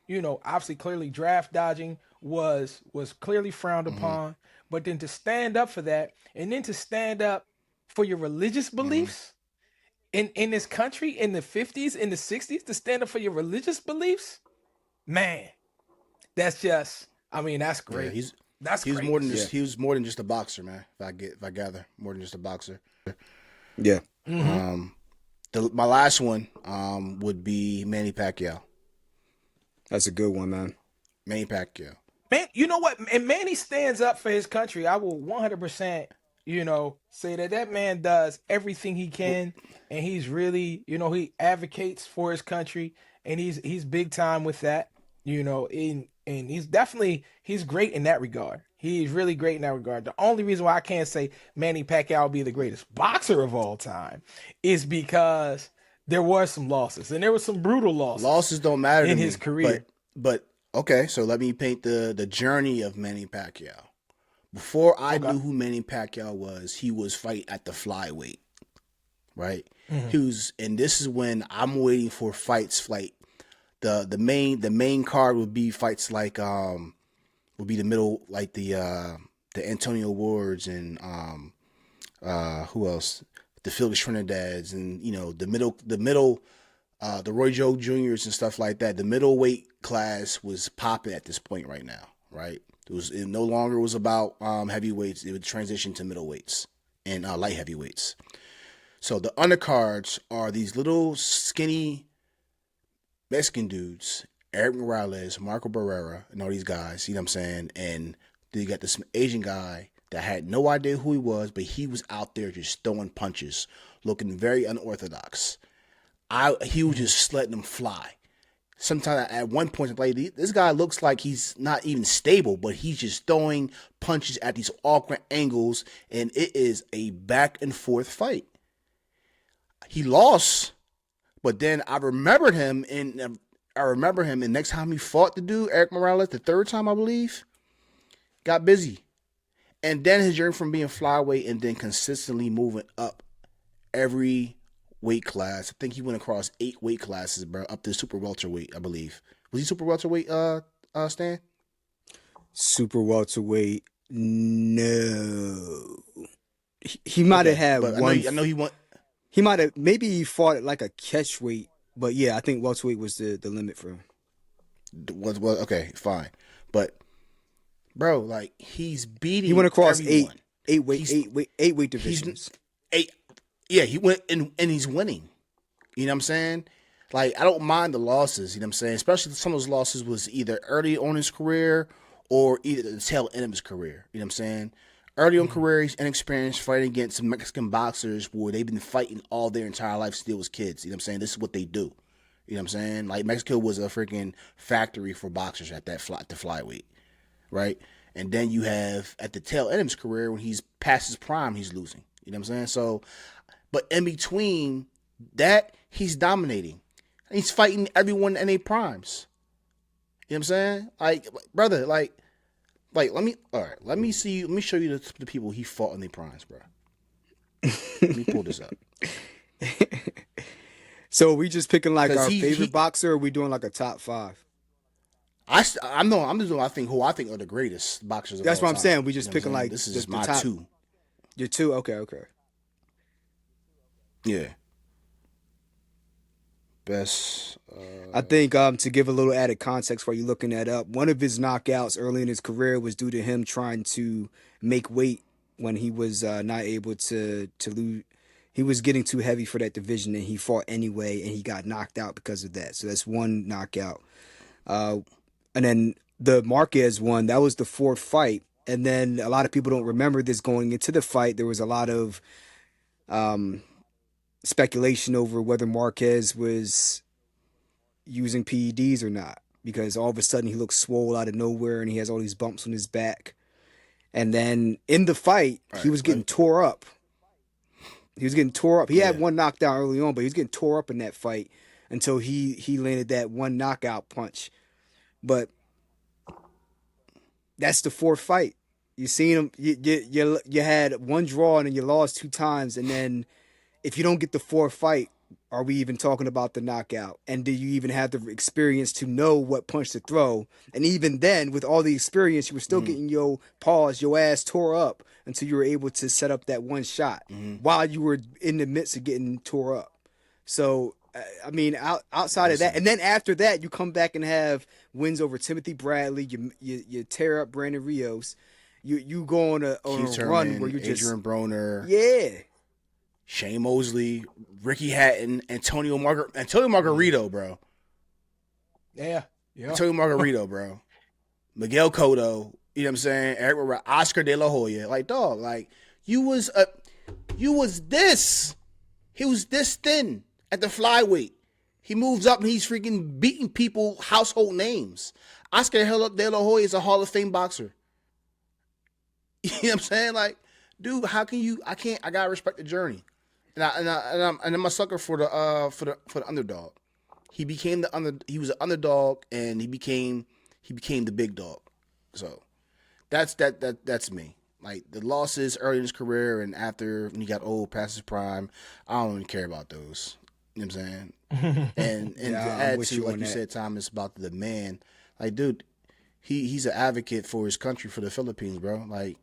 obviously clearly draft dodging was clearly frowned Mm-hmm. upon, but then to stand up for that and then to stand up for your religious Mm-hmm. beliefs in this country in the 50s, in the 60s, to stand up for your religious beliefs, man, that's just, I mean, that's Yeah, great. That's greatness. Yeah. he was more than just a boxer, man. If I gather, more than just a boxer. Yeah. Mm-hmm. Um, my last one would be Manny Pacquiao. That's a good one, man. Manny Pacquiao. Man, you know what? And Manny stands up for his country. I will 100%, say that man does everything he can, and he's really, he advocates for his country, and he's big time with that, and he's great in that regard. He's really great in that regard. The only reason why I can't say Manny Pacquiao will be the greatest boxer of all time is because there was some losses, and there were some brutal losses Losses don't matter to in his me, career. but Okay, so let me paint the journey of Manny Pacquiao. Before I Okay. knew who Manny Pacquiao was, he was fighting at the flyweight, right? Hmm. He was, and this is when I'm waiting for fights like the main card would be fights like would be the middle like the Antonio Wards and who else, the Felix Trinidad's, and the Roy Joe Juniors and stuff like that. The middleweight class was popping at this point right now, right? It no longer was about heavyweights. It would transition to middleweights and light heavyweights. So the undercards are these little skinny Mexican dudes, Eric Morales, Marco Barrera, and all these guys. You know what I'm saying? And then you got this Asian guy that had no idea who he was, but he was out there just throwing punches, looking very unorthodox. He was just letting them fly. Sometimes at one point, like, this guy looks like he's not even stable, but he's just throwing punches at these awkward angles, and it is a back and forth fight. He lost, but then I remember him, and next time he fought the dude, Eric Morales, the third time I believe, got busy. And then his journey from being flyweight and then consistently moving up every weight class. I think he went across 8 weight classes, bro, up to super welterweight, I believe. Was he super welterweight, Stan? Super welterweight. No. He might have Okay, had but one. I know he went. He might have, maybe he fought at like a catch weight, but yeah, I think welterweight was the limit for him. Was okay, fine, but bro, like he's beating. He went across everyone. eight weight He's divisions. eight. Yeah, he went and he's winning. You know what I'm saying? Like, I don't mind the losses, you know what I'm saying? Especially some of those losses was either early on in his career or either the tail end of his career. You know what I'm saying? Early on career, he's inexperienced fighting against Mexican boxers where they've been fighting all their entire life still as kids. You know what I'm saying? This is what they do. You know what I'm saying? Like, Mexico was a freaking factory for boxers at the flyweight, right? And then you have at the tail end of his career when he's past his prime, he's losing. You know what I'm saying? So, but in between that, he's dominating. He's fighting everyone in their primes. You know what I'm saying? Like, brother, let me, all right, let me show you the people he fought in their primes, bro. Let me pull this up. So are we just picking like 'Cause our he- favorite he- boxer, or are we doing like a top 5? I'm just doing who I think are the greatest boxers of That's all what I'm time. saying. We just You know what I'm picking saying? like This is the just my top, 2. your 2. Okay. Yeah. Best. I think to give a little added context while you're looking that up, one of his knockouts early in his career was due to him trying to make weight when he was not able to lose. He was getting too heavy for that division, and he fought anyway, and he got knocked out because of that. So that's one knockout. And then the Marquez one, that was the 4th fight. And then a lot of people don't remember this going into the fight. There was a lot of speculation over whether Marquez was using PEDs or not, because all of a sudden he looks swole out of nowhere and he has all these bumps on his back. And then in the fight, he was getting tore up. He was getting tore up. He had one knockdown early on, but he was getting tore up in that fight until he landed that one knockout punch. But that's the 4th fight. You seen him. You had one draw and then you lost 2 times, and then if you don't get the 4th fight, are we even talking about the knockout? And do you even have the experience to know what punch to throw? And even then, with all the experience, you were still getting your ass tore up until you were able to set up that one shot while you were in the midst of getting tore up. So, I mean, outside of that, and then after that, you come back and have wins over Timothy Bradley. You tear up Brandon Rios. You go on a run where you just Adrian Broner. Yeah. Shane Mosley, Ricky Hatton, Antonio Margarito, bro. Yeah. Antonio Margarito, bro. Miguel Cotto, you know what I'm saying? Eric Morales, Oscar De La Hoya. Like, dog, like, you was this. He was this thin at the flyweight. He moves up and he's freaking beating people, household names. Oscar De La Hoya is a Hall of Fame boxer. You know what I'm saying? Like, dude, how can you? I gotta respect the journey. And I'm a sucker for the underdog. He was an underdog, and he became he became the big dog. So that's me. Like the losses early in his career and after when he got old past his prime, I don't even care about those. You know what I'm saying? And to Yeah, I'm add with to you like on you that. said, Thomas, about the man, like dude, he's an advocate for his country, for the Philippines, bro. Like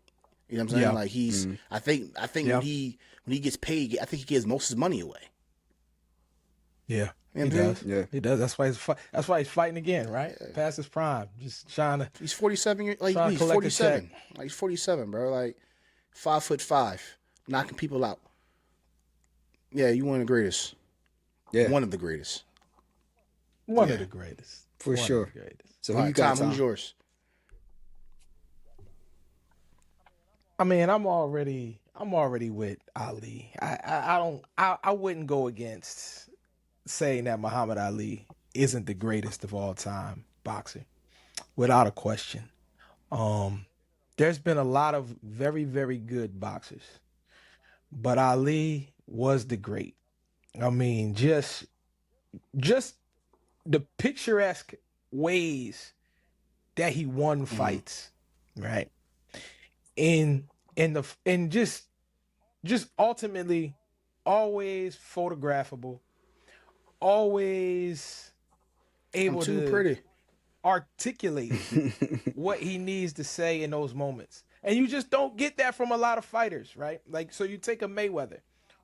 you know what I'm saying? Yeah. Like he's I think Yeah. when he gets paid, I think he gives most of his money away. Yeah. You know He what I'm saying? does. Yeah. He does. That's why he's fighting again, right? Past his prime. Just He's 47 years like trying to he's collect a check. 47. Like he's 47, bro. Like 5'5", knocking people out. Yeah, you one of the greatest. Yeah, One of the greatest. One Yeah. of the greatest. for One of sure. the greatest. So All who you right, got, Tom, who's Tom? yours? I mean, I'm already with Ali. I wouldn't go against saying that Muhammad Ali isn't the greatest of all time boxer, without a question. Um, there's been a lot of very, very good boxers, but Ali was the great. I mean, just the picturesque ways that he won Mm-hmm. fights, right? In just ultimately always photographable, always I'm able too to pretty. articulate what he needs to say in those moments. And you just don't get that from a lot of fighters, right? Like, so you take a Mayweather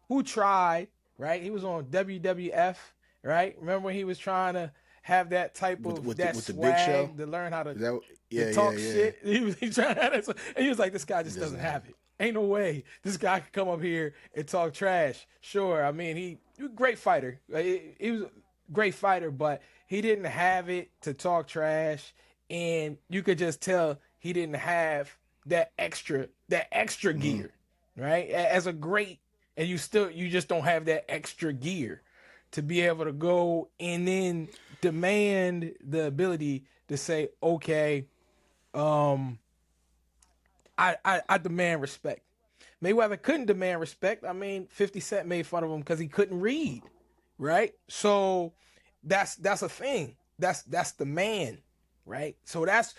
who tried, right? He was on WWF, right? Remember when he was trying to have that type with of with the, that with the big show. swag to learn how Is that to yeah, yeah, talk yeah. shit. He trying to have that, and he was like, this guy He just doesn't doesn't have have it. it. Ain't no way this guy could come up here and talk trash. Sure, I mean he was a great fighter. He was a great fighter, but he didn't have it to talk trash, and you could just tell he didn't have that extra Mm-hmm. gear, right? As a great, and you just don't have that extra gear to be able to go and then demand the ability to say, okay, um, I demand respect. Mayweather couldn't demand respect. I mean, 50 Cent made fun of him because he couldn't read, right? So that's a thing. That's the man, right? So that's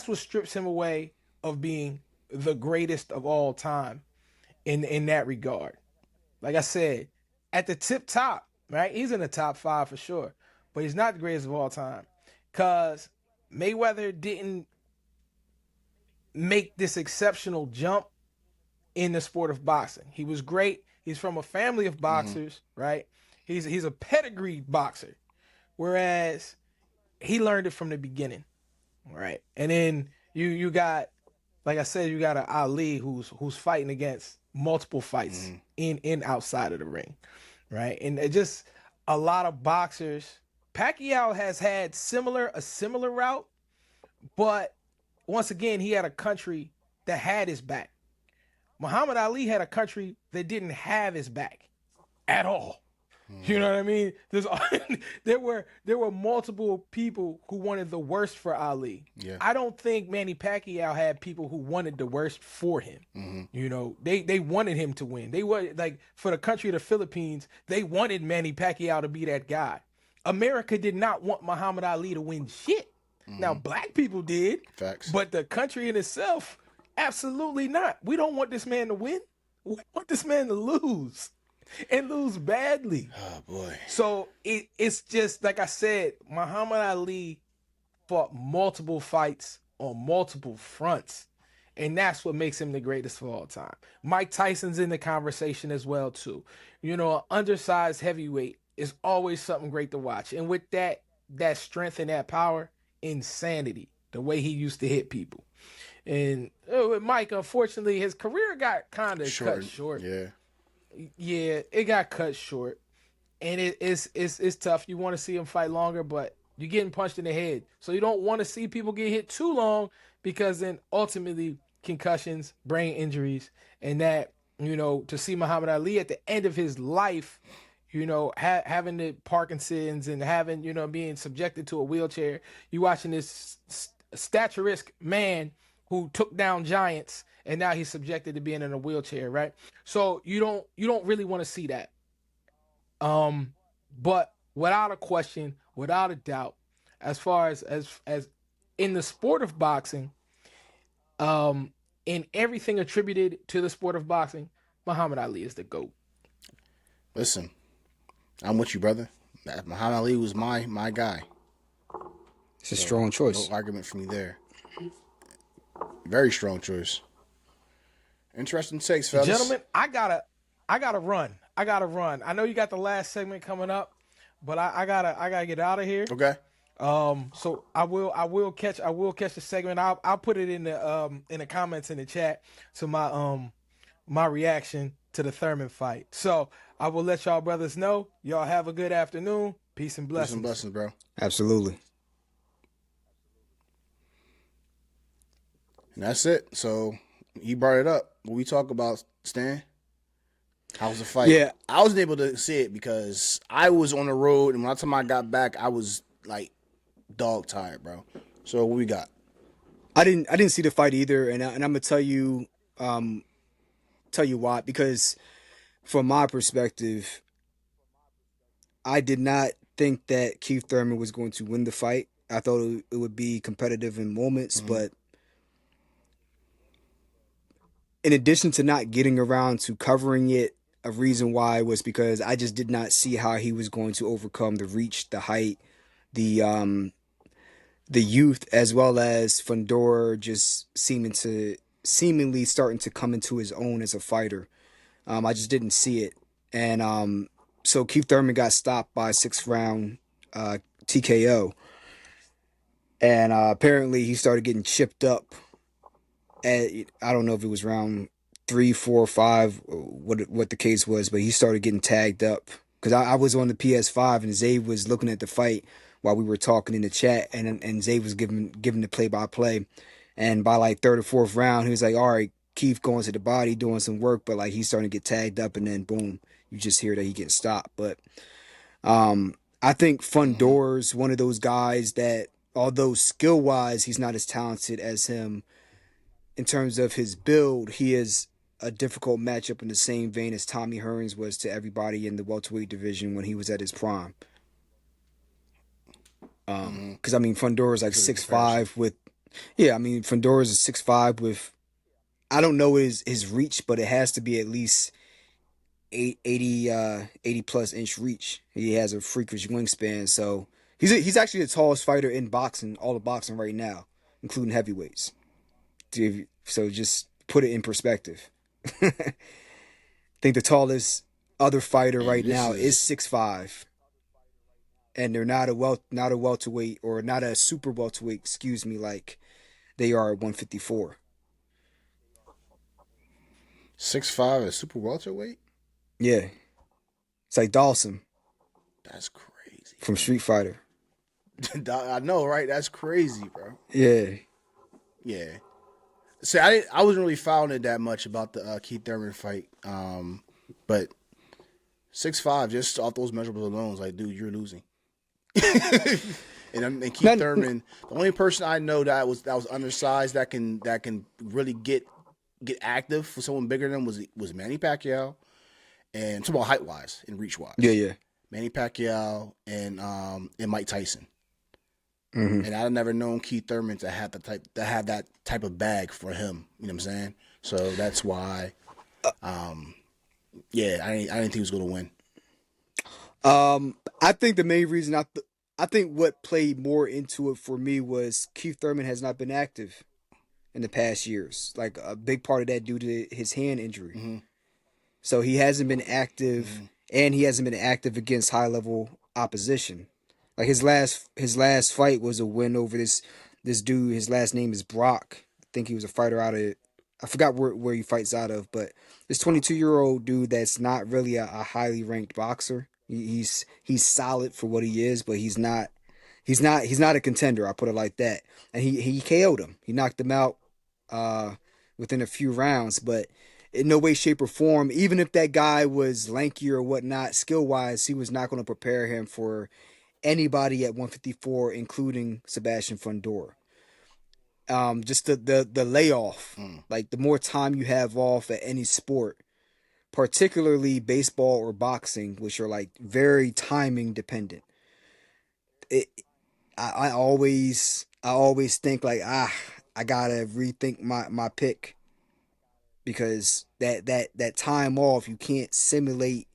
what strips him away of being the greatest of all time in that regard. Like I said, at the tip top, right? He's in the top five for sure, but he's not the greatest of all time because Mayweather didn't make this exceptional jump in the sport of boxing. He was great. He's from a family of Mm-hmm. boxers, right? He's a pedigreed boxer, whereas he learned it from the beginning, right? And then you got, like I said, you got an Ali who's fighting against multiple fights Mm-hmm. in outside of the ring, right? And it just a lot of boxers. Pacquiao has had a similar route, but once again, he had a country that had his back. Muhammad Ali had a country that didn't have his back at all. You Mm-hmm. know what I mean? There were multiple people who wanted the worst for Ali. Yeah. I don't think Manny Pacquiao had people who wanted the worst for him. Mm-hmm. You know, they wanted him to win. They were like for the country of the Philippines, they wanted Manny Pacquiao to be that guy. America did not want Muhammad Ali to win shit. Now Mm-hmm. black people did, Facts. but the country in itself, absolutely not. We don't want this man to win. We want this man to lose and lose badly. Oh boy. So it's just like I said, Muhammad Ali fought multiple fights on multiple fronts. And that's what makes him the greatest of all time. Mike Tyson's in the conversation as well, too. You know, an undersized heavyweight is always something great to watch. And with that strength and that power, insanity, the way he used to hit people. And with Mike, unfortunately, his career got kind of cut short. Yeah. Yeah, it got cut short, and it's tough. You want to see him fight longer, but you're getting punched in the head, so you don't want to see people get hit too long because then ultimately concussions, brain injuries, and that to see Muhammad Ali at the end of his life, having the Parkinson's and having being subjected to a wheelchair. You watching this statuesque man who took down giants and now he's subjected to being in a wheelchair, right? So you don't really want to see that. But without a question, without a doubt, as far as in the sport of boxing, in everything attributed to the sport of boxing, Muhammad Ali is the GOAT. Listen, I'm with you, brother. Muhammad Ali was my guy. It's a So, strong choice. no argument for me there. Very strong choice. Interesting takes, fellas. Gentlemen, I gotta run. I know you got the last segment coming up, but I gotta get out of here. Okay. So I will catch the segment. I'll put it in the comments in the chat to my reaction to the Thurman fight. So I will let y'all brothers know. Y'all have a good afternoon. Peace and blessings. Peace and blessings, bro. Absolutely. And that's it. So he brought it up. What we talk about, Stan? How's the fight? Yeah. I wasn't able to see it because I was on the road, and by the time I got back, I was like dog tired, bro. So what we got? I didn't see the fight either, and I'm gonna tell you why. Because from my perspective, I did not think that Keith Thurman was going to win the fight. I thought it would be competitive in moments, but in addition to not getting around to covering it, a reason why was because I just did not see how he was going to overcome the reach, the height, the youth, as well as Fundora just seemingly starting to come into his own as a fighter. I just didn't see it, and so Keith Thurman got stopped by a 6th round TKO, and apparently he started getting chipped up. I don't know if it was round 3, 4, 5, what the case was, but he started getting tagged up. Because I was on the PS5 and Zay was looking at the fight while we were talking in the chat, and Zay was giving the play-by-play. And by like 3rd or 4th round, he was like, all right, Keith going to the body, doing some work, but like he's starting to get tagged up, and then boom, you just hear that he gets stopped. But I think Fundor's one of those guys that, although skill-wise he's not as talented as him, in terms of his build, he is a difficult matchup in the same vein as Tommy Hearns was to everybody in the welterweight division when he was at his prime. Because I mean, Fundora's like 6'5" with, Fundora's a 6'5" with, I don't know his reach, but it has to be at least 80 plus inch reach. He has a freakish wingspan, so he's actually the tallest fighter in boxing, all of boxing right now, including heavyweights. So just put it in perspective. I think the tallest other fighter right now is 6'5", and they're not a welterweight or not a super welterweight, excuse me, like they are at 154. 6'5" is super welterweight? Yeah, it's like Dawson. That's crazy. From Street Fighter. I know, right? That's crazy, bro. Yeah. Yeah. See, I wasn't really following it that much about the Keith Thurman fight, but 6'5", just off those measurables alone, is like, dude, you're losing. and Keith Thurman, the only person I know that was undersized that can really get active for someone bigger than was Manny Pacquiao, and talking about height wise and reach wise. Yeah. Manny Pacquiao and Mike Tyson. Mm-hmm. And I've never known Keith Thurman to have that type of bag for him. You know what I'm saying? So that's why, I didn't think he was going to win. I think the main reason I think what played more into it for me was Keith Thurman has not been active in the past years. Like a big part of that due to his hand injury. Mm-hmm. So he hasn't been active, and he hasn't been active against high level opposition. Like his last fight was a win over this dude. His last name is Brock. I think he was a fighter out of, I forgot where he fights out of, but this 22-year-old dude that's not really a highly ranked boxer. He's solid for what he is, but he's not a contender. I put it like that. And he KO'd him. He knocked him out within a few rounds, but in no way, shape, or form, even if that guy was lanky or whatnot, skill wise, he was not going to prepare him for anybody at 154, including Sebastian Fundora. Just the layoff, like the more time you have off at any sport, particularly baseball or boxing, which are like very timing dependent. I always I always think like, I gotta rethink my pick because that time off, you can't simulate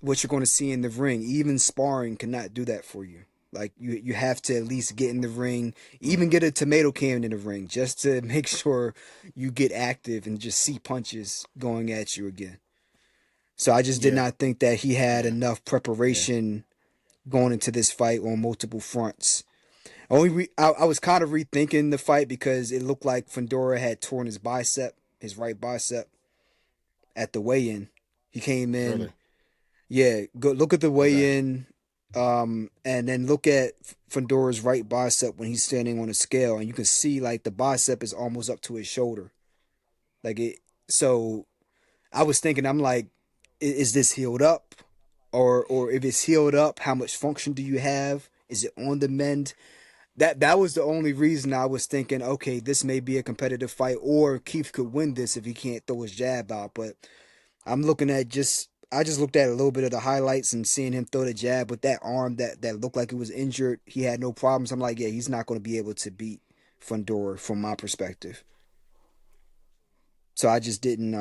what you're going to see in the ring. Even sparring cannot do that for you. Like you have to at least get in the ring, even get a tomato can in the ring, just to make sure you get active and just see punches going at you again. So I just did Yeah, not think that he had yeah, enough yeah. preparation going into this fight on multiple fronts. I was kind of rethinking the fight because it looked like Fedora had torn his bicep, his right bicep, at the weigh-in. He came in, Really? yeah. Go look at the Okay. weigh-in, and then look at Fedora's right bicep when he's standing on a scale, and you can see like the bicep is almost up to his shoulder, like it. So I was thinking, I'm like, is this healed up? Or if it's healed up, how much function do you have? Is it on the mend? That was the only reason I was thinking, okay, this may be a competitive fight, or Keith could win this if he can't throw his jab out. But I'm looking at I just looked at a little bit of the highlights and seeing him throw the jab with that arm that looked like it was injured. He had no problems. I'm like, yeah, he's not going to be able to beat Fundora from my perspective. So I just didn't.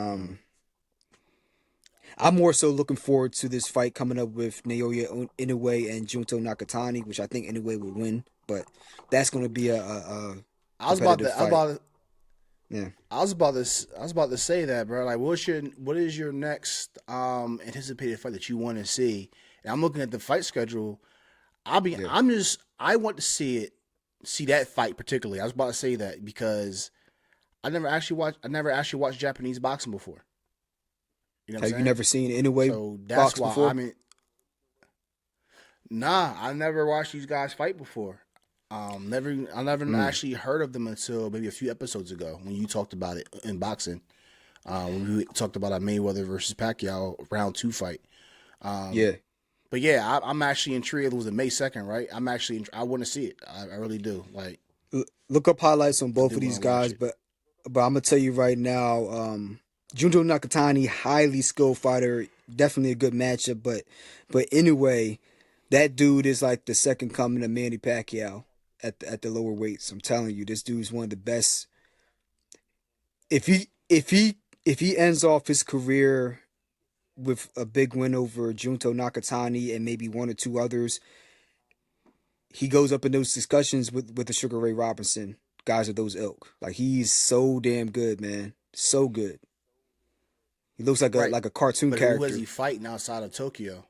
I'm more so looking forward to this fight coming up with Naoya Inoue and Junto Nakatani, which I think Inoue will win. But that's going to be a I was about competitive to. I was fight. about to. Yeah. I was about to say that, bro. Like, what is your next anticipated fight that you want to see? And I'm looking at the fight schedule. Yeah. I want to see that fight particularly. I was about to say that because I never actually watched Japanese boxing before. You know what Have I'm you saying? never seen Inoue So that's box why before? I never watched these guys fight before. I never Mm. actually heard of them until maybe a few episodes ago when you talked about it in boxing. When we talked about a Mayweather versus Pacquiao round two fight. Yeah. But yeah, I'm actually intrigued. It was a May 2nd, right? I want to see it. I really do. Like, Look up highlights on I both do of want these to watch guys, it. but I'm gonna tell you right now, Junto Nakatani, highly skilled fighter, definitely a good matchup. But anyway, that dude is like the second coming of Manny Pacquiao at the lower weights. I'm telling you, this dude's one of the best. If he ends off his career with a big win over Junto Nakatani and maybe one or two others, he goes up in those discussions with the Sugar Ray Robinson guys of those ilk. Like he's so damn good, man. So good. He looks Right. like a cartoon But who is character. he fighting outside of Tokyo?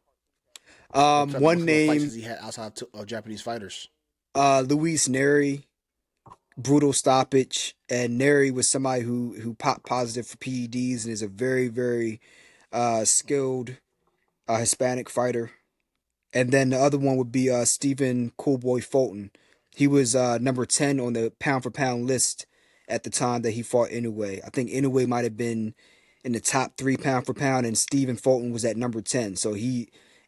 What One type of fights has name, he had outside of Japanese fighters? Luis Neri, brutal stoppage, and Neri was somebody who popped positive for PEDs and is a very skilled Hispanic fighter. And then the other one would be Stephen Coolboy Fulton. He was number 10 on the pound for pound list at the time that he fought Inoue. I think Inoue might have been in the top 3 pound for pound, and Stephen Fulton was at number 10. So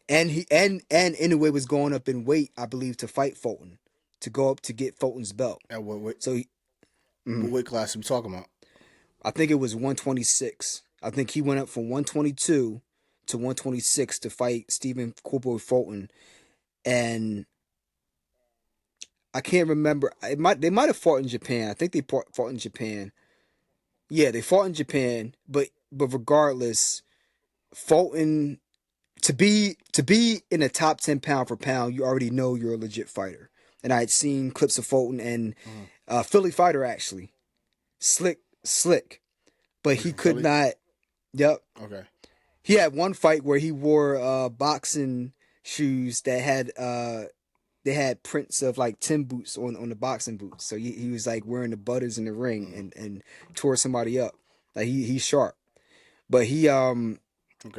and Inoue was going up in weight, I believe, to fight Fulton, to go up to get Fulton's belt. And So what weight class are we talking about? I think it was 126. I think he went up from 122 to 126 to fight Stephen Coolboy Fulton. And I can't remember. They might have fought in Japan. I think they fought in Japan. Yeah, they fought in Japan. But regardless, Fulton, to be in a top 10 pound for pound, you already know you're a legit fighter. And I had seen clips of Fulton and Mm. Philly fighter actually, slick, but Was he he from could Philly? not. Yep, Okay. he had one fight where he wore boxing shoes that had they had prints of like Tim boots on the boxing boots. So he was like wearing the butters in the ring Mm. and tore somebody up. Like he's sharp. But he Okay.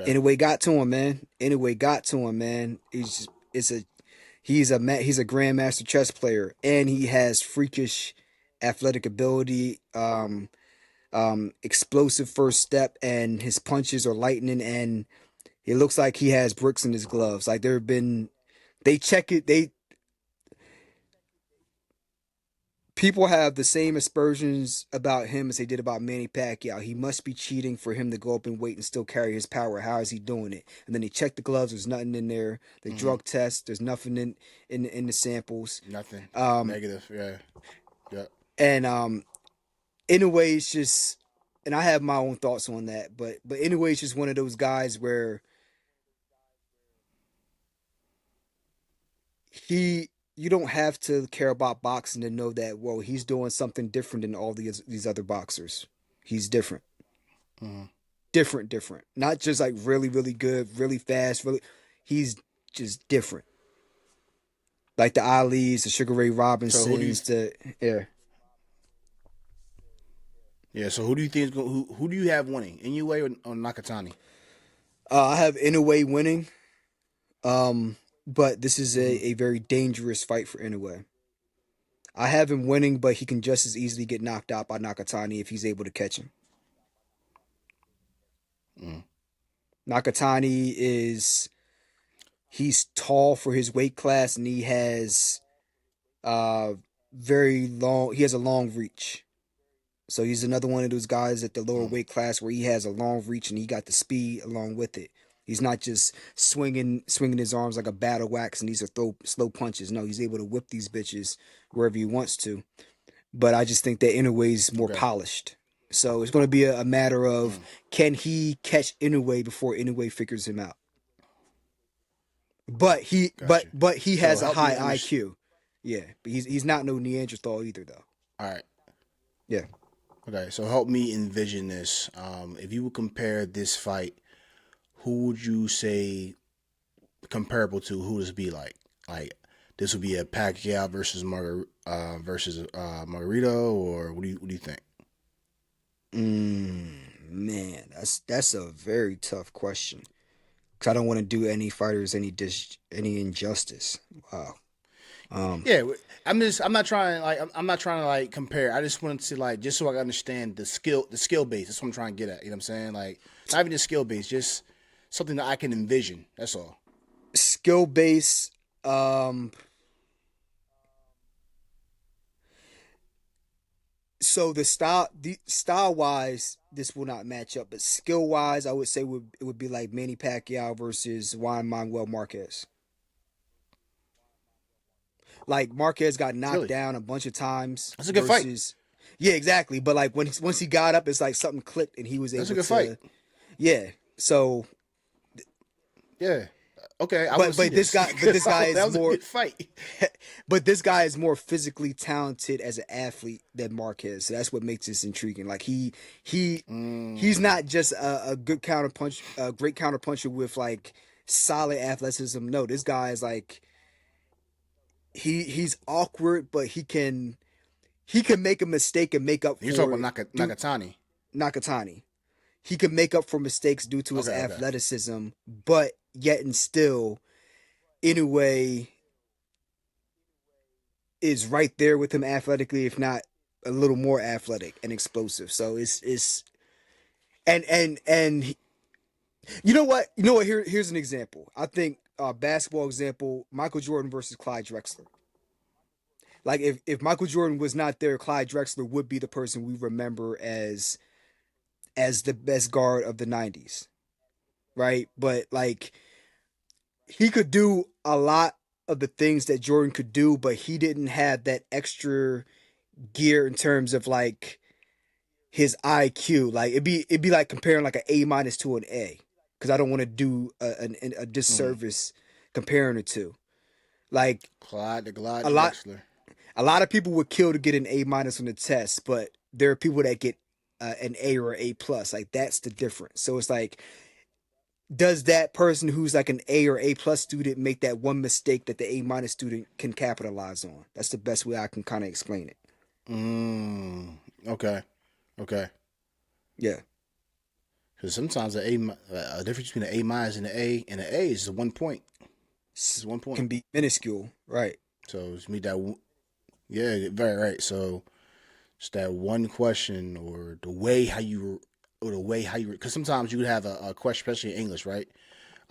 anyway got to him, man. Anyway got to him, man. He's a grandmaster chess player and he has freakish athletic ability, explosive first step, and his punches are lightning, and it looks like he has bricks in his gloves. Like they check it, people have the same aspersions about him as they did about Manny Pacquiao. He must be cheating for him to go up in weight and still carry his power. How is he doing it? And then they check the gloves. There's nothing in there. The drug test. There's nothing in the samples. Nothing Um, negative. Yeah. Yeah. and anyway, it's just, and I have my own thoughts on that. But anyway, it's just one of those guys where you don't have to care about boxing to know that, well, he's doing something different than all these other boxers. He's different. Mhm. Different. Not just like really, really good, really fast, really. He's just different. Like the Ali's, the Sugar Ray So who do you? Robinsons, yeah. Yeah. So who do you think is going? Who do you have winning? Inoue or Nakatani? I have Inoue winning. But this is a very dangerous fight for Inoue. I have him winning, but he can just as easily get knocked out by Nakatani if he's able to catch him. Mm. Nakatani he's tall for his weight class, and he has he has a long reach. So he's another one of those guys at the lower weight class where he has a long reach and he got the speed along with it. He's not just swinging his arms like a battle wax and these are slow punches. No, he's able to whip these bitches wherever he wants to. But I just think that Inoue's more Okay. polished. So it's going to be a matter of can he catch Inoue before Inoue figures him out. But he Gotcha. but he So has a help me high understand. IQ. Yeah, but he's not no Neanderthal either though. All right. Yeah. Okay. So help me envision this. If you would compare this fight, who would you say comparable to? Who does it be like? Like this would be a Pacquiao versus Margarito, or what do you think? Man, that's a very tough question. Cause I don't want to do any fighters any injustice. Wow. Yeah, I'm not trying I'm not trying to like compare. I just wanted to like just so I can understand the skill base. That's what I'm trying to get at. You know what I'm saying? Like not even the skill base, just something that I can envision. That's all. Skill base. So the style wise, this will not match up. But skill wise, I would say it would be like Manny Pacquiao versus Juan Manuel Marquez. Like Marquez got knocked Really, down a bunch of times that's a good fight. versus. Yeah, exactly. But like once he got up, it's like something clicked and he was That's a able good fight. to. Yeah. So, Yeah. Okay, I want to see this this. guy, but this guy that is was a more. good fight. But this guy is more physically talented as an athlete than Marquez. So that's what makes this intriguing. Like he's not just a good a great counter puncher with like solid athleticism. No, this guy is like he's awkward, but he can make a mistake and make up You're talking for about Nakatani. Nakatani. He can make up for mistakes due to his Okay, okay. athleticism, but yet and still, Inoue is right there with him athletically, if not a little more athletic and explosive. So it's and you know what? Here's an example. I think basketball example: Michael Jordan versus Clyde Drexler. Like if Michael Jordan was not there, Clyde Drexler would be the person we remember as the best guard of the '90s, right? But like he could do a lot of the things that Jordan could do, but he didn't have that extra gear in terms of like his IQ. Like it'd be like comparing like an A minus to an A, because I don't want to do a disservice comparing the two. Like Clyde the Glide a lot Drexler. a lot of people would kill to get an A minus on the test, but there are people that get an A or A plus. Like that's the difference. So it's like, does that person who's like an A or A plus student make that one mistake that the A minus student can capitalize on? That's the best way I can kind of explain it. Okay. Okay. Yeah. Because sometimes a difference between an A minus and an A is 1 point. It's 1 point. Can be minuscule, right? So it's me that. Yeah, very right. So it's that one question or the way how you because sometimes you would have a question, especially in English, right?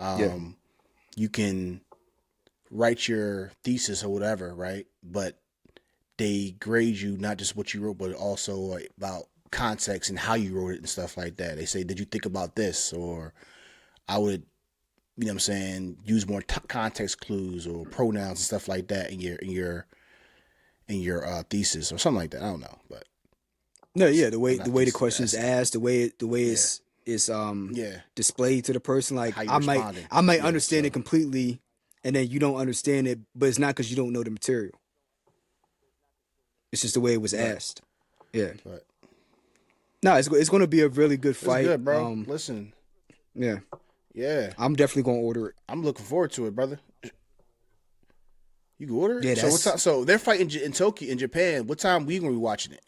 Yeah. You can write your thesis or whatever, right? But they grade you not just what you wrote, but also like, about context and how you wrote it and stuff like that. They say, did you think about this? Or I would, you know what I'm saying, use more context clues or pronouns and stuff like that in your thesis or something like that. I don't know, but No, yeah, I'm the not way the just question's asked, the way yeah, it's yeah, displayed to the person. Like how you responding. I might Yeah, understand it so completely, and then you don't understand it, but it's not because you don't know the material. It's just the way it was right, asked. Yeah. but No, it's going to be a really good it's fight. good, bro. Listen, Yeah, yeah, I'm definitely going to order it. I'm looking forward to it, brother. You can order Yeah, it. So what that's time? So they're fighting in Tokyo, in Japan. What time we gonna be watching it?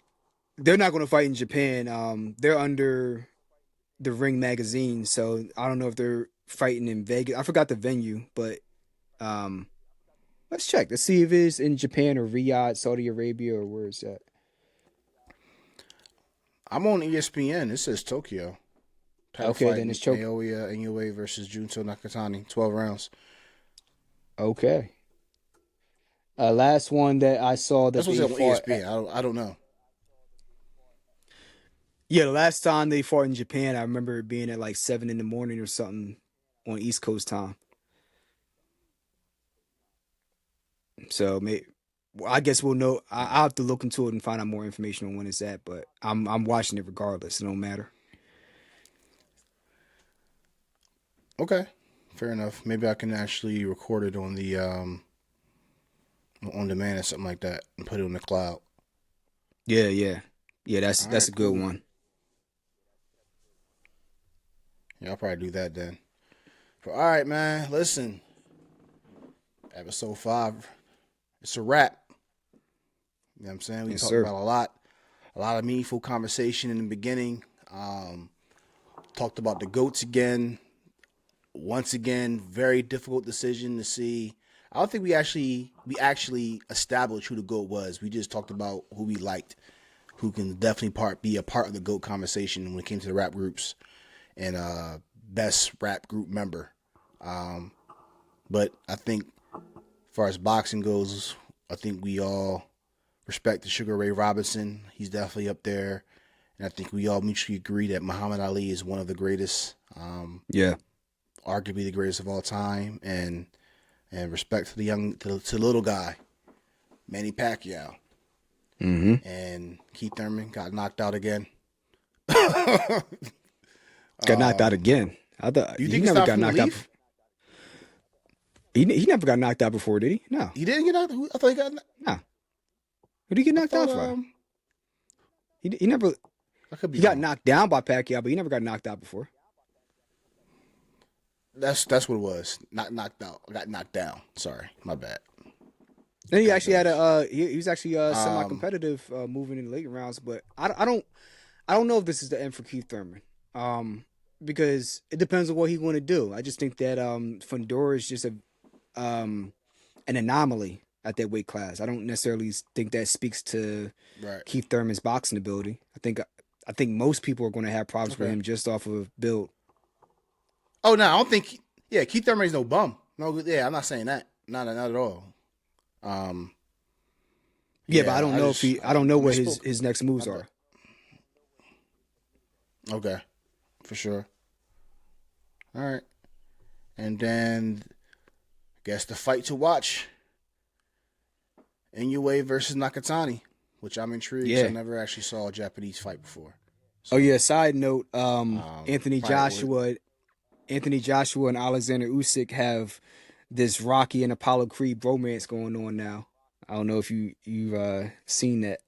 they're not going to fight in Japan. They're under the Ring magazine, so I don't know if they're fighting in Vegas. I forgot the venue, but um, let's check. Let's see if it's in Japan or Riyadh, Saudi Arabia, or where is that? I'm on ESPN. It says Tokyo. Title Okay, fight: then it's choke. Naoya Inoue versus Junto Nakatani. 12 rounds. Okay. Last one that I saw that That's what's they up on fought. ESPN. I don't know. Yeah, the last time they fought in Japan, I remember it being at like 7 in the morning or something on East Coast time. So I guess we'll know. I'll have to look into it and find out more information on when it's at. But I'm watching it regardless. It don't matter. Okay, fair enough. Maybe I can actually record it on demand or something like that and put it on the cloud. Yeah, yeah, yeah. All That's right, a good cool. one. Yeah, I'll probably do that then. But all right, man. Listen, episode 5. It's a wrap. You know what I'm saying? We Yes, talked sir. about a lot of meaningful conversation in the beginning. Talked about the GOATs again. Once again, very difficult decision to see. I don't think we actually established who the GOAT was. We just talked about who we liked, who can definitely be a part of the GOAT conversation when it came to the rap groups and best rap group member. But I think as far as boxing goes, I think we all respect the Sugar Ray Robinson. He's definitely up there. And I think we all mutually agree that Muhammad Ali is one of the greatest, Yeah. arguably the greatest of all time. And respect to the little guy, Manny Pacquiao. Mm-hmm. And Keith Thurman got knocked out again. Got knocked out again. I thought Do you he think it's never time got for him to knocked out. leave? He never got knocked out before, did he? No, He didn't get knocked. I thought he got. no. Who did he get I knocked thought out for? He never. I could be He got wrong. knocked down by Pacquiao, but he never got knocked out before. That's what it was. Not knocked out. I got knocked down. Sorry, my bad. Then he Got actually had those. he was actually semi-competitive moving in the late rounds, but I don't know if this is the end for Keith Thurman. Because it depends on what he want to do. I just think that Fundora is just an anomaly at that weight class. I don't necessarily think that speaks to Right. Keith Thurman's boxing ability. I think most people are going to have problems with Okay. him just off of build. Oh no, I don't think. Yeah, Keith Thurman is no bum. No, yeah, I'm not saying that. Not at all. Yeah, but Yeah, I don't know if I don't know what misspoke. his next moves My bad. are. Okay, for sure. All right, and then I guess the fight to watch: Inoue versus Nakatani, which I'm intrigued. 'Cause Yeah. I never actually saw a Japanese fight before. Oh So, yeah. Side note: Anthony probably would. Joshua, and Alexander Usyk have this Rocky and Apollo Creed bromance going on now. I don't know if you've seen that.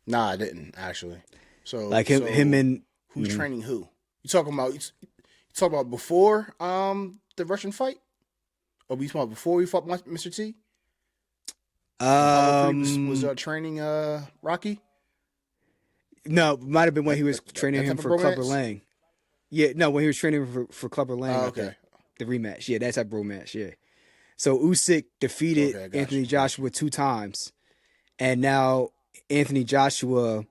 Nah, I didn't actually. So, Like him and who's training who? You talking about before the Russian fight? Or we talking about before we fought Mr. T? Apollo Creed was training Rocky. no, it might have been when he was training That him type of for Clubber bromance? Lang. Yeah, no, when he was training for Clubber Lang, Oh, I okay. think the rematch. Yeah, that's that bromance. Yeah. So Usyk defeated Okay, I got Anthony you. Joshua 2 times, and now Anthony Joshua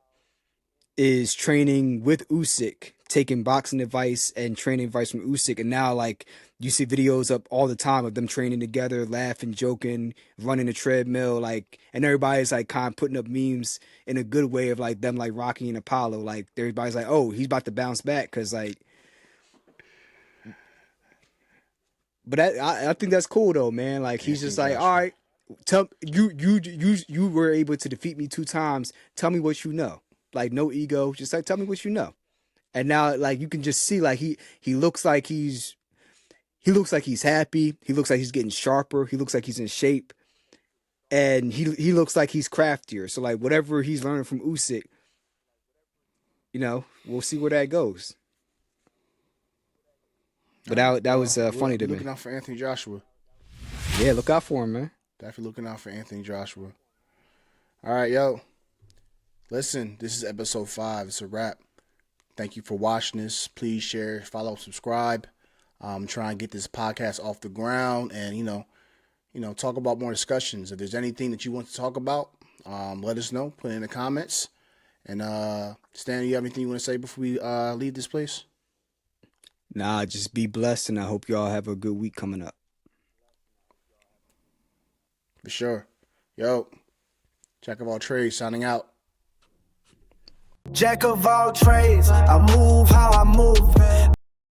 is training with Usyk taking boxing advice and training advice from Usyk, and now like you see videos up all the time of them training together, laughing, joking, running a treadmill, like, and everybody's like kind of putting up memes in a good way of like them like Rocky and Apollo, like everybody's like, oh, he's about to bounce back because like. But I think that's cool though, man. Like he's just like, all right, tell you were able to defeat me 2 times. Tell me what you know. Like no ego, just like tell me what you know. And now like you can just see like he looks like he's happy. He looks like he's getting sharper. He looks like he's in shape, and he looks like he's craftier. So like whatever he's learning from Usyk, we'll see where that goes. But that was funny to me. Looking out for Anthony Joshua. Yeah, look out for him, man. Definitely looking out for Anthony Joshua. All right, yo. Listen, this is episode 5. It's a wrap. Thank you for watching this. Please share, follow, subscribe. Try and get this podcast off the ground, and talk about more discussions. If there's anything that you want to talk about, let us know. Put it in the comments. And Stan, you have anything you want to say before we leave this place? Nah, just be blessed, and I hope y'all have a good week coming up. For sure. Yo, Jack of all trades signing out. Jack of all trades, I move how I move.